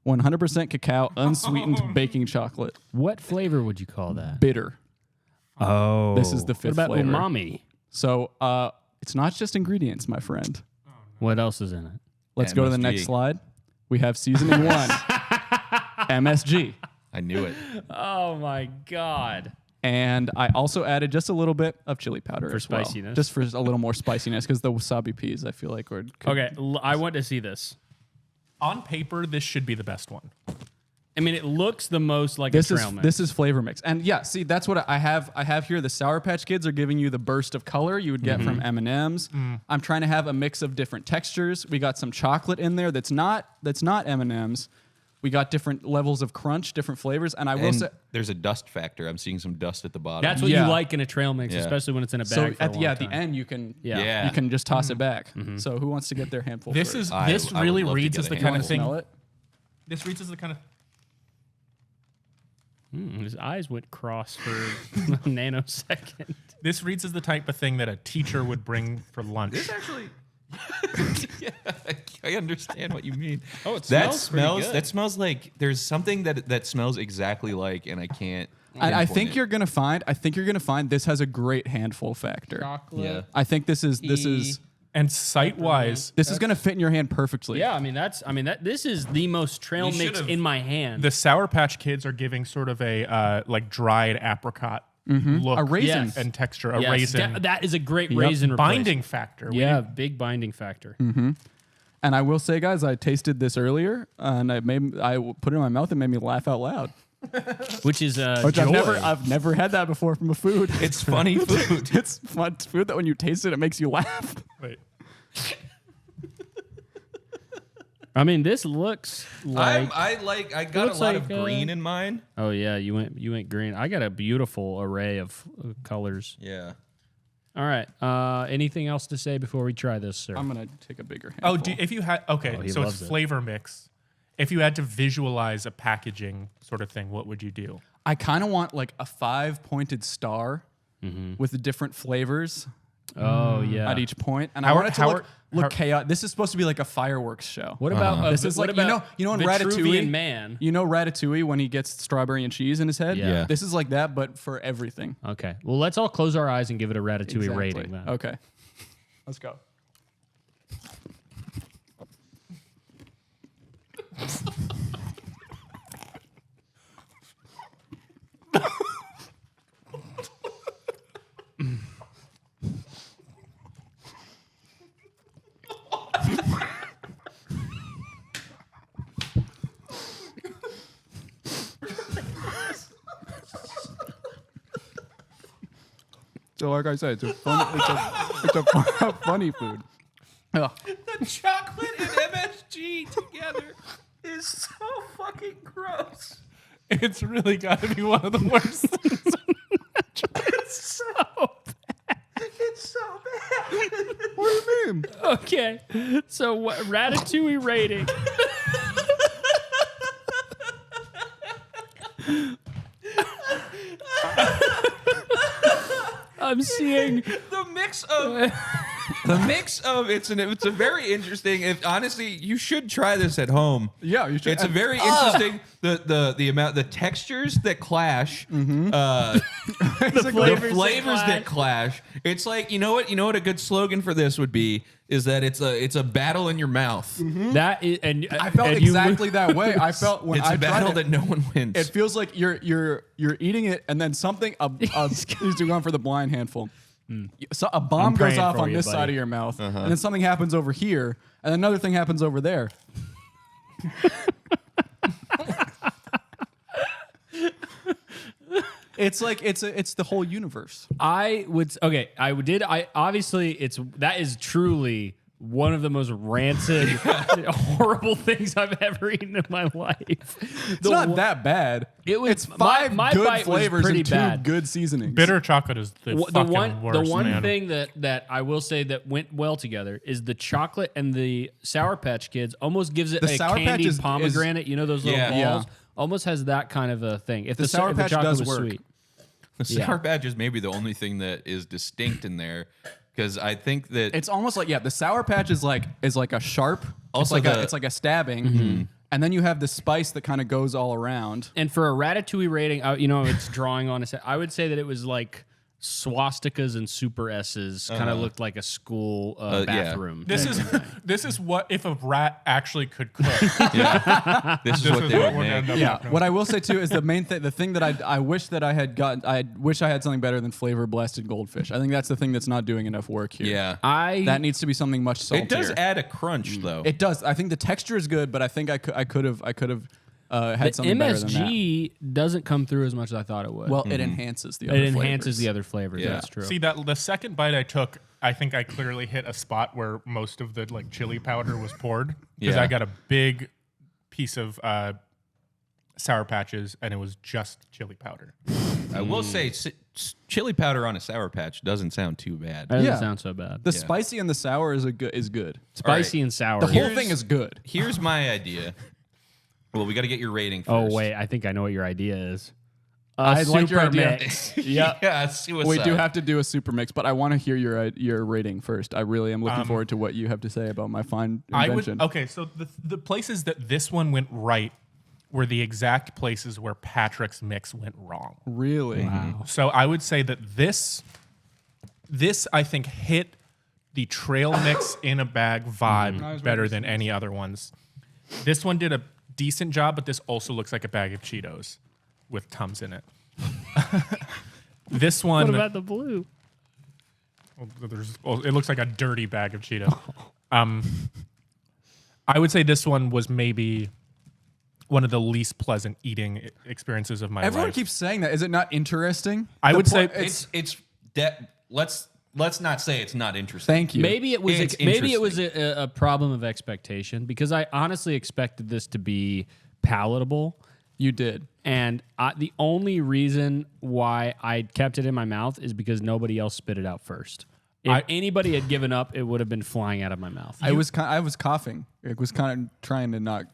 100% cacao unsweetened baking chocolate, What flavor would you call that? bitter. Oh. This is the 5th What about flavor. umami? So it's not just ingredients, my friend. What else is in it? Let's go to the MSG. next slide. We have seasoning 1, MSG. I knew it. Oh my god. And I also added just a little bit of chili powder For as well. spiciness. Just for a little more spiciness because the wasabi peas, I feel like, could Okay, I want to see this. On paper, this should be the best one. I mean, it looks the most like This a is trail mix. this is flavor mix, and yeah, see that's what I have. I have here the Sour Patch Kids are giving you the burst of color you would get from M&Ms. I'm trying to have a mix of different textures. We got some chocolate in there that's not M&Ms. We got different levels of crunch, different flavors, and I will And say. there's a dust factor. I'm seeing some dust at the bottom. That's what Yeah. you like in a trail mix, Yeah. especially when it's in a bag So for a at long at the time. end you can Yeah. you can just toss it back. So who wants to get their handful This first? is I this would really love to reads get as a the handful. kind of thing. Smell it? This reads as the kind of. His eyes went cross for a nanosecond. This reads as the type of thing that a teacher would bring for lunch. This actually. Yeah, I understand what you mean. Oh, it that smells pretty good. That smells like there's something that smells exactly like, and I can't. And I pinpoint think it. you're gonna find this has a great handful factor. Chocolate. Yeah. I think this is And sight wise, this is gonna fit in your hand perfectly. Yeah, this is the most trail We mix should've- in my hand. the Sour Patch Kids are giving sort of a like dried apricot look A raisin. Yes. and texture, a Yes, raisin that is a great raisin replace. binding factor. We Yeah, big binding factor. And I will say, guys, I tasted this earlier, and I put it in my mouth and made me laugh out loud. Which is Which joy. I've never had that before from a food. It's funny food. It's fun. It's food that when you taste it, it makes you laugh. Wait. I mean, this looks like. I got a looks lot like, of green in mine. Oh yeah, you went green. I got a beautiful array of colors. Yeah. All right. Anything else to say before we try this, sir? I'm gonna take a bigger handful. Oh, if you had he so loves it's it. flavor mix. If you had to visualize a packaging sort of thing, what would you do? I kind of want like a 5-pointed star with the different flavors oh yeah. at each point, and I How- want it to how- look chaotic. This is supposed to be like a fireworks show. What about This is what like you know in Vitruvian Ratatouille. Man? You know Ratatouille when he gets strawberry and cheese in his head. Yeah. This is like that, but for everything. Okay. Well, let's all close our eyes and give it a Ratatouille Exactly. rating. Then. Okay, let's go. So, like I said, it's a funny food. Ugh. The chocolate and MSG together is so fucking gross. It's really got to be one of the worst things. It's so bad. What do you mean? Okay. So what Ratatouille rating? I'm seeing The mix of it's a very interesting. Honestly, you should try this at home. Yeah, you should. It's a very interesting the textures that clash, the flavors that clash. It's like you know what a good slogan for this would be is that it's a battle in your mouth. that is, and I felt and you- exactly that way. I felt when It's I a tried battle it. that no one wins. It feels like you're eating it, and then something. He's going for the blind handful. So a bomb I'm goes praying off for on you, this buddy. side of your mouth, and then something happens over here, and another thing happens over there. It's like it's the whole universe. I obviously that is truly one of the most rancid, horrible things I've ever eaten in my life. It's not that bad. It's five my good bite was flavors pretty and two bad. good seasonings. Bitter chocolate is the fucking worst, the one man. thing that I will say that went well together is the chocolate and the Sour Patch Kids almost gives it The a Sour Patch candied is- pomegranate. You know those little Yeah. balls? Yeah. Almost has that kind of a thing. If The Sour if the Patch chocolate does was work. sweet. The Sour Patch is maybe the only thing that is distinct in there because I think that It's almost like the Sour Patch is like a sharp. Also it's like a stabbing, and then you have the spice that kind of goes all around. And for a Ratatouille rating, it's drawing on a. I would say that it was like swastikas and super S's. Kind of looked like a school yeah. bathroom. This is what if a rat actually could cook. this is what they would we're make. gonna end up Yeah. talking What I will say too is the main thing. The thing that I wish that I had gotten. I wish I had something better than flavor blasted goldfish. I think that's the thing that's not doing enough work here. Yeah. That needs to be something much saltier. It does add a crunch though. It does. I think the texture is good, but I think I could have had The something better than that. MSG doesn't come through as much as I thought it would. Well, it enhances the. it other enhances flavors. the other flavors. Yeah. That's true. See that the second bite I took, I think I clearly hit a spot where most of the like chili powder was poured because Yeah. I got a big piece of Sour Patches and it was just chili powder. I will say chili powder on a Sour Patch doesn't sound too bad. That doesn't Yeah. sound so bad. The spicy and the sour is good. Spicy All right. and sour. The whole Here's- thing is good. Here's my idea. Well, we got to get your rating first. Oh wait, I think I know what your idea is. I like your super idea. mix. Yeah, suicide. We do have to do a super mix, but I want to hear your rating first. I really am looking forward to what you have to say about my fine invention. So the places that this one went right were the exact places where Patrick's mix went wrong. Really? So I would say that this I think hit the trail mix in a bag vibe better than any other ones. This one did a decent job, but this also looks like a bag of Cheetos with Tums in it. This one, What about the blue? it looks like a dirty bag of Cheetos. I would say this one was maybe one of the least pleasant eating experiences of my Everyone life. keeps saying that. Is it not interesting? I The would say point- let's not say it's not interesting. Thank you. Maybe it was. It's Maybe it was a problem of expectation because I honestly expected this to be palatable. You did. And the only reason why I kept it in my mouth is because nobody else spit it out first. If anybody had given up, it would have been flying out of my mouth. I was coughing. It was kind of trying to not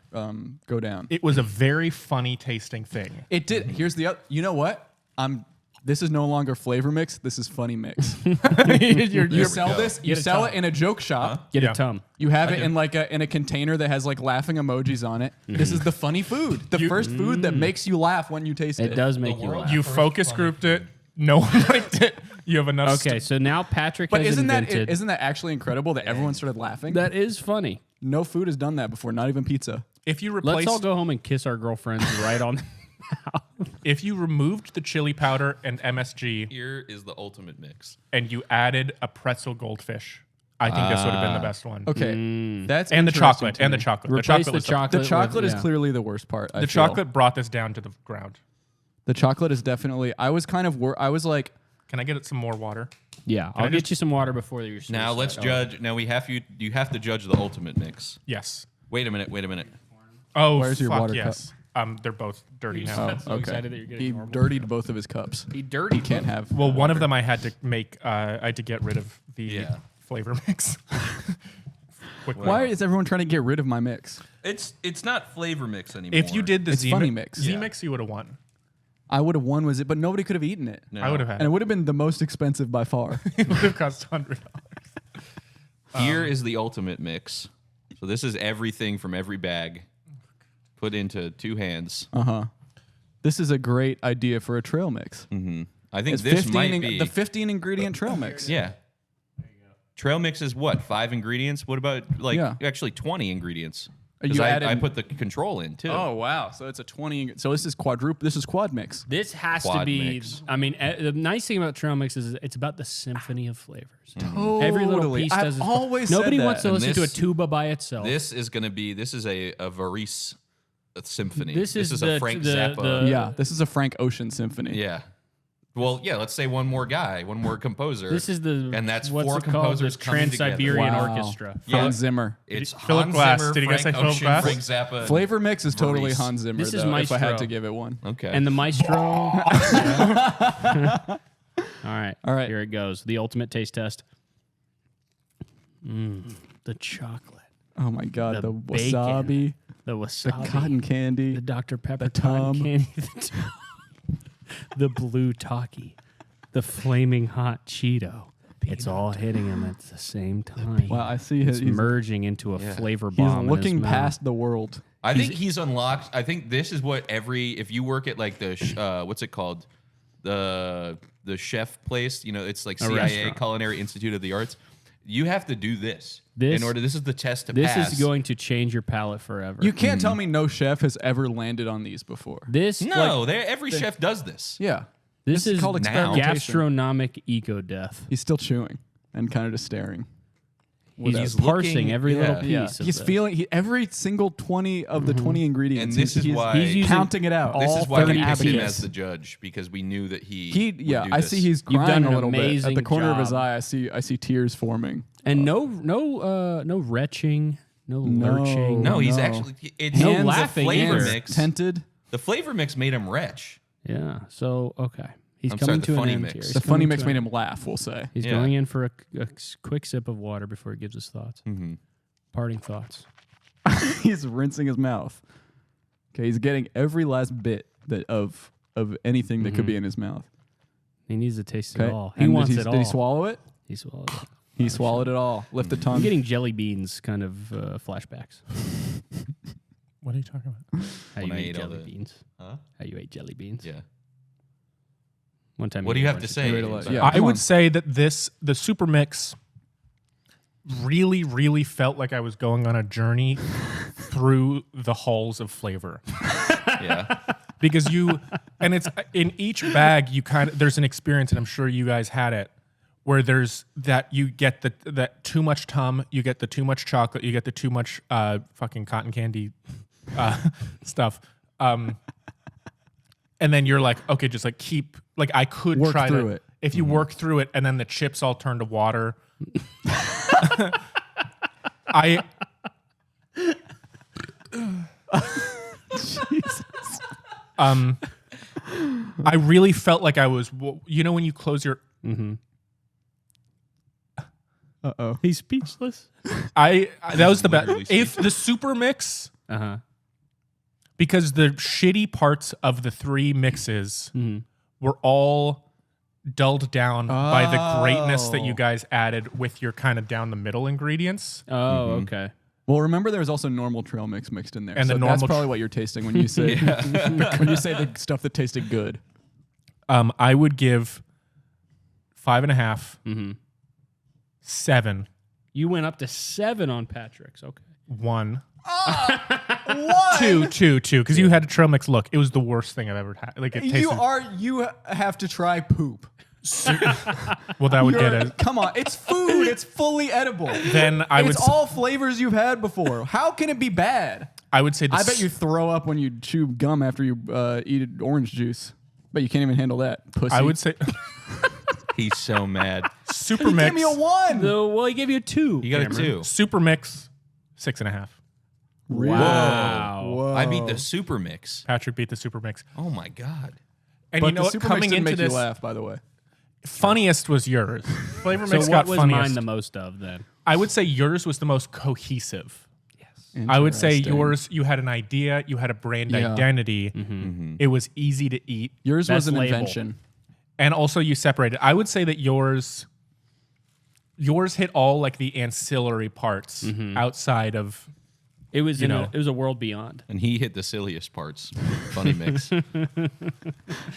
go down. it was a very funny tasting thing. It did. Here's the other. You know what? This is no longer flavor mix. This is funny mix. You sell this. You Get a sell tongue. it in a joke shop. Get Yeah. a tum. You have it in in a container that has like laughing emojis on it. This is the funny food. The first food that makes you laugh when you taste it. It does make you laugh. You focus grouped it. No one liked it. You have enough. Okay, so now Patrick But has isn't invented. that actually incredible that everyone started laughing? That is funny. No food has done that before. Not even pizza. If you Let's replaced, all go home and kiss our girlfriends right on. if you removed the chili powder and MSG Here is the ultimate mix. and you added a pretzel goldfish, I think this would have been the best one. Okay, that's And the interesting chocolate. to And the me. chocolate. Replace was the chocolate. The chocolate is yeah. clearly the worst part. I The feel. chocolate brought this down to the ground. The chocolate is definitely. I was kind of. I was like. Can I get it some more water? Yeah, I'll get you some water before your. Now let's judge. Now you have to judge the ultimate mix. Yes. Wait a minute. Oh, Where's your fuck water yes. They're both dirty now. Oh, okay. excited that you're getting He normal. dirtied both of his cups. He dirty. He can't have. Well, one of them I had to make. I had to get rid of the flavor mix. Quickly. Why is everyone trying to get rid of my mix? It's not flavor mix anymore. If you did the It's Z funny mix. Z Yeah. mix, you would have won. I would have won, was it? But nobody could have eaten it, No. I would have had and it would have been the most expensive by far. it. Would have cost $100. Here is the ultimate mix. So this is everything from every bag put into two hands. This is a great idea for a trail mix. I think It's this 15 might be the 15 ingredient trail mix. Yeah. Trail mix is what? 5 ingredients? What about Yeah. actually 20 ingredients? Because You I added. put the control in too. Oh wow! So it's a 20. So this is quadruple. This is quad mix. This has to Quad be. mix. I mean, the nice thing about trail mix is it's about the symphony of flavors. Totally. Every little piece I've does its always Nobody said wants to that. And listen to a this- tuba by itself. This is a Varice symphony. This is a the- Frank the- Zappa. the- Yeah, this is a Frank Ocean symphony. Yeah. Well, yeah. Let's say one more guy, one more composer. This is the and that's what's four it called? composers The coming together. Trans-Siberian Wow. Orchestra. Yeah. Hans Zimmer. It's Philip Hans Glass. Zimmer, Did you guys Frank say Philip Ocean, Glass? Frank Zappa. Flavor mix is totally Varice. Hans Zimmer. This is though, if I had Maestro. to give it one. Okay. And the maestro. All right. All right. Here it goes. The ultimate taste test. The chocolate. Oh my god, The the bacon. wasabi, The the wasabi. cotton candy. The Dr. Pepper the cotton Tom. candy. The blue Taki. The flaming hot Cheeto. It's all hitting him at the same time. Wow, I see It's he's merging into a flavor he's bomb. in his looking mouth. past the world. I think he's unlocked. I think this is what if you work at like the what's it called, the chef place. You know, it's like CIA, restaurant. Culinary Institute of the Arts. You have to do this This- in order. This is the test to This pass. is going to change your palate forever. You can't tell me no chef has ever landed on these before. This No, every chef does this. Yeah, this it's is called now. experimentation. gastronomic eco death. He's still chewing and kind of just staring. He's looking- parsing every little yeah. piece. Yeah, of he's this. feeling every single 20 of the 20 ingredients. And this is he's why- He's using counting it out. This all is why we 30 picked him abacus. as the judge, because we knew that he. would Yeah, do I this. see he's You've crying done a an little bit. At amazing the corner of his job. eye, I see tears forming. And no retching, no lurching. No, he's No. actually. It's No the laughing flavor either. mix. Tented. The flavor mix made him retch. Yeah. So okay, he's I'm coming sorry, the to an funny end mix. here. The He's The funny coming mix to made an- him laugh, we'll say. He's Yeah. going in for a quick sip of water before he gives his thoughts. Mm-hmm. Parting thoughts. He's rinsing his mouth. Okay, he's getting every last bit of anything that could be in his mouth. He needs to taste Okay, it all. He And wants did it all. Did he swallow it? He swallowed it. He swallowed it all. Lift the tongue. I'm getting jelly beans kind of flashbacks. What are you talking about? How When you I ate ate all jelly the- beans. Huh? How you ate jelly beans. Yeah. One time. What do ate you a have to bunch of say? Wait a lot. Sorry. Yeah. I come would on. say that the super mix really, really felt like I was going on a journey through the halls of flavor. Yeah. Because and it's in each bag, there's an experience, and I'm sure you guys had it, where there's that you get that too much tum, you get the too much chocolate, you get the too much fucking cotton candy stuff. And then you're like, okay, just like keep, like I could Work try through to, it. if you work through it and then the chips all turn to water. I really felt like I was, you know, when you close your, Uh-oh. He's speechless. that was the best. Literally If the super mix, Uh-huh. because the shitty parts of the three mixes were all dulled down by the greatness that you guys added with your kind of down the middle ingredients. Oh, okay. Well, remember there was also normal trail mix mixed in there. And so the that's normal probably what you're tasting when you say when you say the stuff that tasted good. I would give 5.5, 7, You went up to 7 on Patrick's. Okay. 1. 2, because you had a trail mix. Look, it was the worst thing I've ever had. Like it tasted. You have to try poop. Well, that would get it. Come on, it's food. It's fully edible. Then I would. It's all flavors you've had before. How can it be bad? I would say. I bet you throw up when you chew gum after you eat orange juice. But you can't even handle that, pussy. I would say He's so mad. super mix. Give me a 1. Well, he gave you a 2. You got a Cameron. 2. Super mix, 6.5. Wow. Whoa. I beat the super mix. Patrick beat the super mix. Oh my god. And But you know the what? super Coming mix didn't into make this, you laugh, by the way. funniest was yours. Flavor So mix what got was funniest. mine the most of then? I would say yours was the most cohesive. I would say Interesting. yours, you had an idea, you had a brand Yeah. identity. It was easy to eat. Yours was Best an label. invention. And also you separated. I would say that yours hit all like the ancillary parts outside of It was You know. it was a world beyond. And he hit the silliest parts. Funny mix. The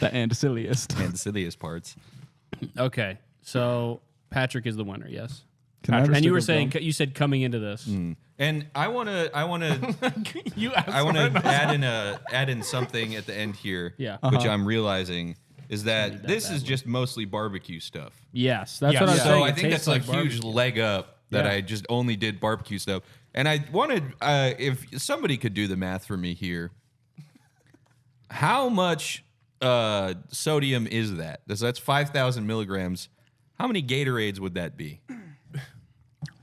andesiliest. And the silliest parts. Okay. So Patrick is the winner, yes. And you were saying you said coming into this. And I want to add in something at the end here, Yeah. which I'm realizing is that this is just mostly barbecue stuff. Yes, that's what I was So saying. I It think tastes that's a like huge barbecue. leg up that Yeah. I just only did barbecue stuff. And I wanted, if somebody could do the math for me here, how much sodium is that? So that's 5,000 milligrams. How many Gatorades would that be?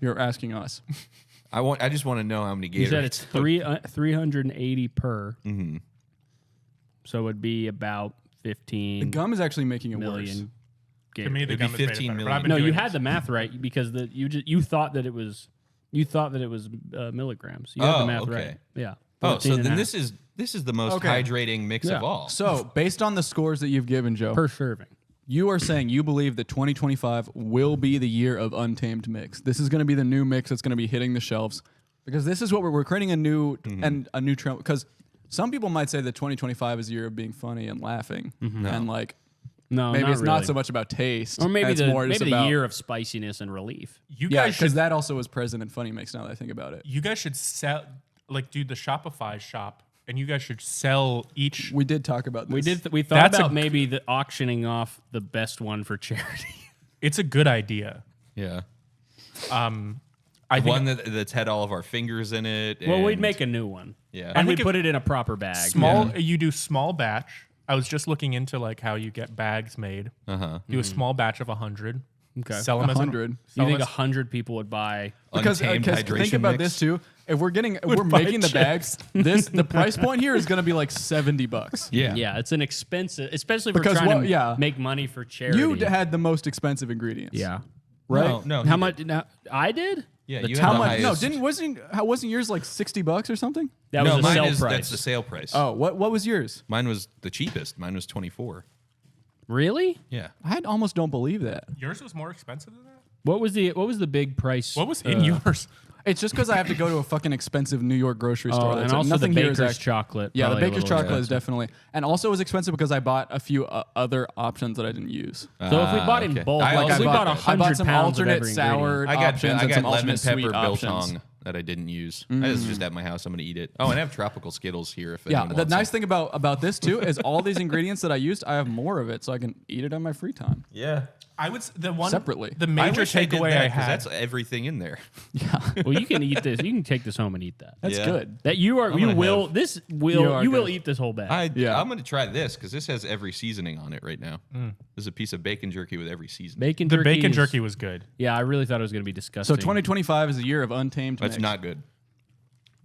You're asking us. I just want to know how many Gatorades. You said it's 380 per. Mm-hmm. So it would be about 15 The gum is actually making it worse. million. To me, the It'd gum be has made it 15 better, but million. I've been No, you doing had this. the math right because you thought that it was milligrams. You had the math okay. right. Yeah. Oh, 14 so and a then half this is the most Okay. hydrating mix Yeah. of all. So, based on the scores that you've given, Joe, per serving. you are saying you believe that 2025 will be the year of Untamed Mix. This is going to be the new mix that's going to be hitting the shelves because this is what we're creating a new and a new trend. Because some people might say that 2025 is a year of being funny and laughing, and like No, maybe it's really. not so much about taste, Or maybe it's more just the about year of spiciness and relief. You yeah, guys because should that also was present in Funny Mix. Now that I think about it, you guys should sell do the Shopify shop, and you guys should sell each. we did talk about this. We thought That's about a- maybe the auctioning off the best one for charity. It's a good idea. Yeah. I think One that's had all of our fingers in it. Well, we'd and- make a new one. Yeah. And we think put it in a proper bag. you do small batch. I was just looking into like how you get bags made. Do a small batch of 100. Okay. Sell them 100. You Sell think them as- 100 people would buy? Because Untamed think hydration about mix. this too. If we're buy making the bags, the price point here is going to be like $70. Yeah. Yeah, it's an expensive, especially if we're Because trying what- to yeah. make money for charity. You had the most expensive ingredients. yeah. right. No. How he much? did. Now, I did. Yeah. The You How had the much? No, highest. wasn't yours like $60 or something? That No, was the mine sale is price. that's the sale price. Oh, what was yours? Mine was the cheapest. Mine was 24. Really? Yeah. I almost don't believe that. Yours was more expensive than that. What was the big price? What was in yours? It's just because I have to go to a fucking expensive New York grocery store. Oh, That's and it. also Nothing the here is baker's actually- chocolate. Yeah, the probably a baker's little chocolate is expensive. definitely, and also it was expensive because I bought a few other options that I didn't use. So if we bought in okay. bulk, I like also we bought I 100 bought some pounds of alternate every sour ingredient. I got options I and got some lemon alternate sweet pepper options. biltong that I didn't use. It's just at my house. I'm gonna eat it. Oh, and I have tropical Skittles here. If Yeah, anyone the wants nice some. thing about this too is all these ingredients that I used, I have more of it, so I can eat it on my free time. Yeah. I would the one Separately. The I major wish I did takeaway that, I 'cause had. that's everything in there. Well, you can eat this. You can take this home and eat that. That's Yeah. good. That you are. I'm You gonna will. have- This You will. are You will good. eat this whole bag. Yeah. I'm gonna try this because this has every seasoning on it right now. There's a piece of bacon jerky with every seasoning. Bacon the jerky. bacon is- jerky was good. Yeah, I really thought it was going to be disgusting. So 2025 is a year of untamed. That's mix. not good.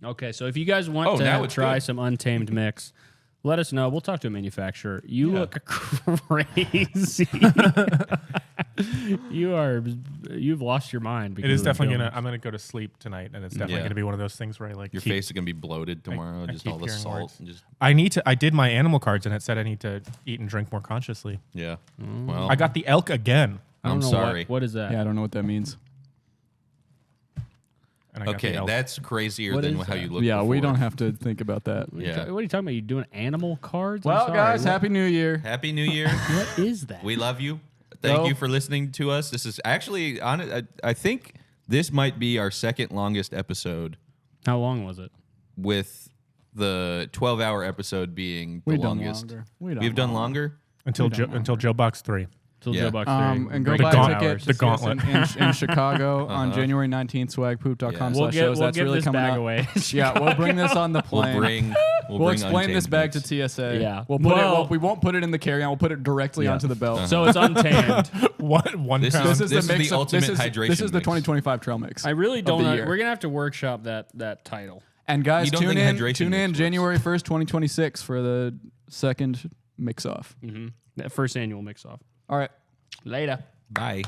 Okay, so if you guys want Oh, now to it's try good. some untamed mix, let us know. We'll talk to a manufacturer. You look crazy. You've lost your mind. It is because of definitely the gonna. I'm gonna go to sleep tonight, and it's definitely Yeah. gonna be one of those things where I like Your keep- face is gonna be bloated tomorrow. I Just keep all the hearing salt words. and just I did my animal cards, and it said I need to eat and drink more consciously. yeah. Well, I got the elk again, I don't I'm know sorry. What is that? Yeah, I don't know what that means. and I got Okay, the elk. that's crazier What than is how that? you look. Yeah, we before. don't have to think about that. Yeah. What are you talking about? You doing animal cards? I'm Well, sorry. guys, What- Happy New Year. Happy New Year. What is that? We love you. Thank Go. you for listening to us. This is actually I think this might be our second longest episode, How long was it? with the 12-hour episode being the We've done longest. longer. We've done longer. until Joe Box 3. Till Yeah. Joe Box And go Break buy down a ticket hours. to The see us gauntlet. in Chicago on January 19th, swagpoop.com Yeah. We'll /shows. we'll That's give really this coming bag up. away. Yeah, we'll bring this on the plane. We'll We'll bring explain this Untamed back to Mix. TSA. Yeah. We'll put Well- we won't put it in the carry-on. We'll put it directly onto the belt. So it's untamed. One This pound. is- This is This the mix. the ultimate this is hydration This is the mix. 2025 trail mix. I really of don't. the year. We're gonna have to workshop that title. And guys, You don't tune think in hydration tune mix in works? January 1st, 2026 for the second mix off. That first annual mix off. All right. Later. Bye.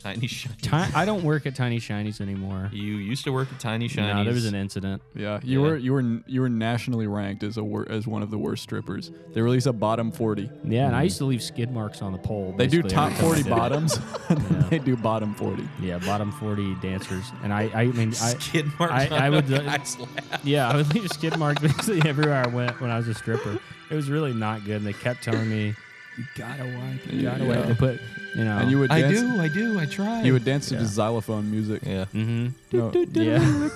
Tiny Shiny. I don't work at Tiny Shinies anymore. You used to work at Tiny Shinies. No, there was an incident. Yeah, you were nationally ranked as as one of the worst strippers. They release a bottom 40. Yeah, and I used to leave skid marks on the pole. They do basically top every time I 40 did it. bottoms, and then they do bottom 40. Yeah, bottom 40 dancers, and I mean, skid marks. I on would, the guy's lap. yeah, I would leave skid marks basically everywhere I went when I was a stripper. It was really not good. And they kept telling me You gotta wipe. You gotta wipe. They put, you know. And you would dance. I do. I try. You would dance to the xylophone music. Yeah. No. Yeah.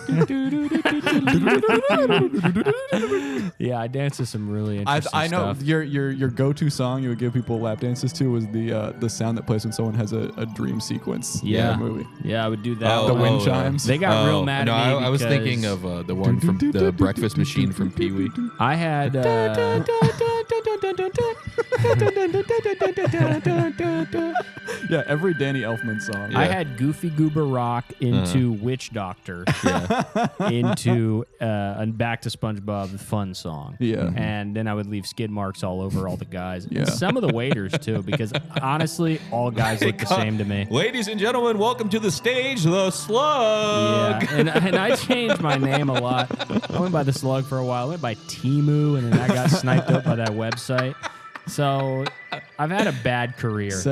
Yeah, I danced to some really interesting I know stuff. your go-to song you would give people lap dances to was the sound that plays when someone has a dream sequence in Yeah. a movie. Yeah, I would do that. The one. wind chimes. They got real mad no, at me I was because thinking of the one from the Breakfast Machine from Pee Wee. I had Yeah, every Danny Elfman song. I had Goofy Goober Rock into Witch Doctor, into and back to SpongeBob the Fun song. Yeah. And then I would leave skid marks all over all the guys. Yeah. And some of the waiters too, because honestly, all guys look the same to me. Ladies and gentlemen, welcome to the stage, the Slug. Yeah, and I changed my name a lot. I went by the Slug for a while. I went by Timu, and then I got sniped up by that website. So I've had a bad career.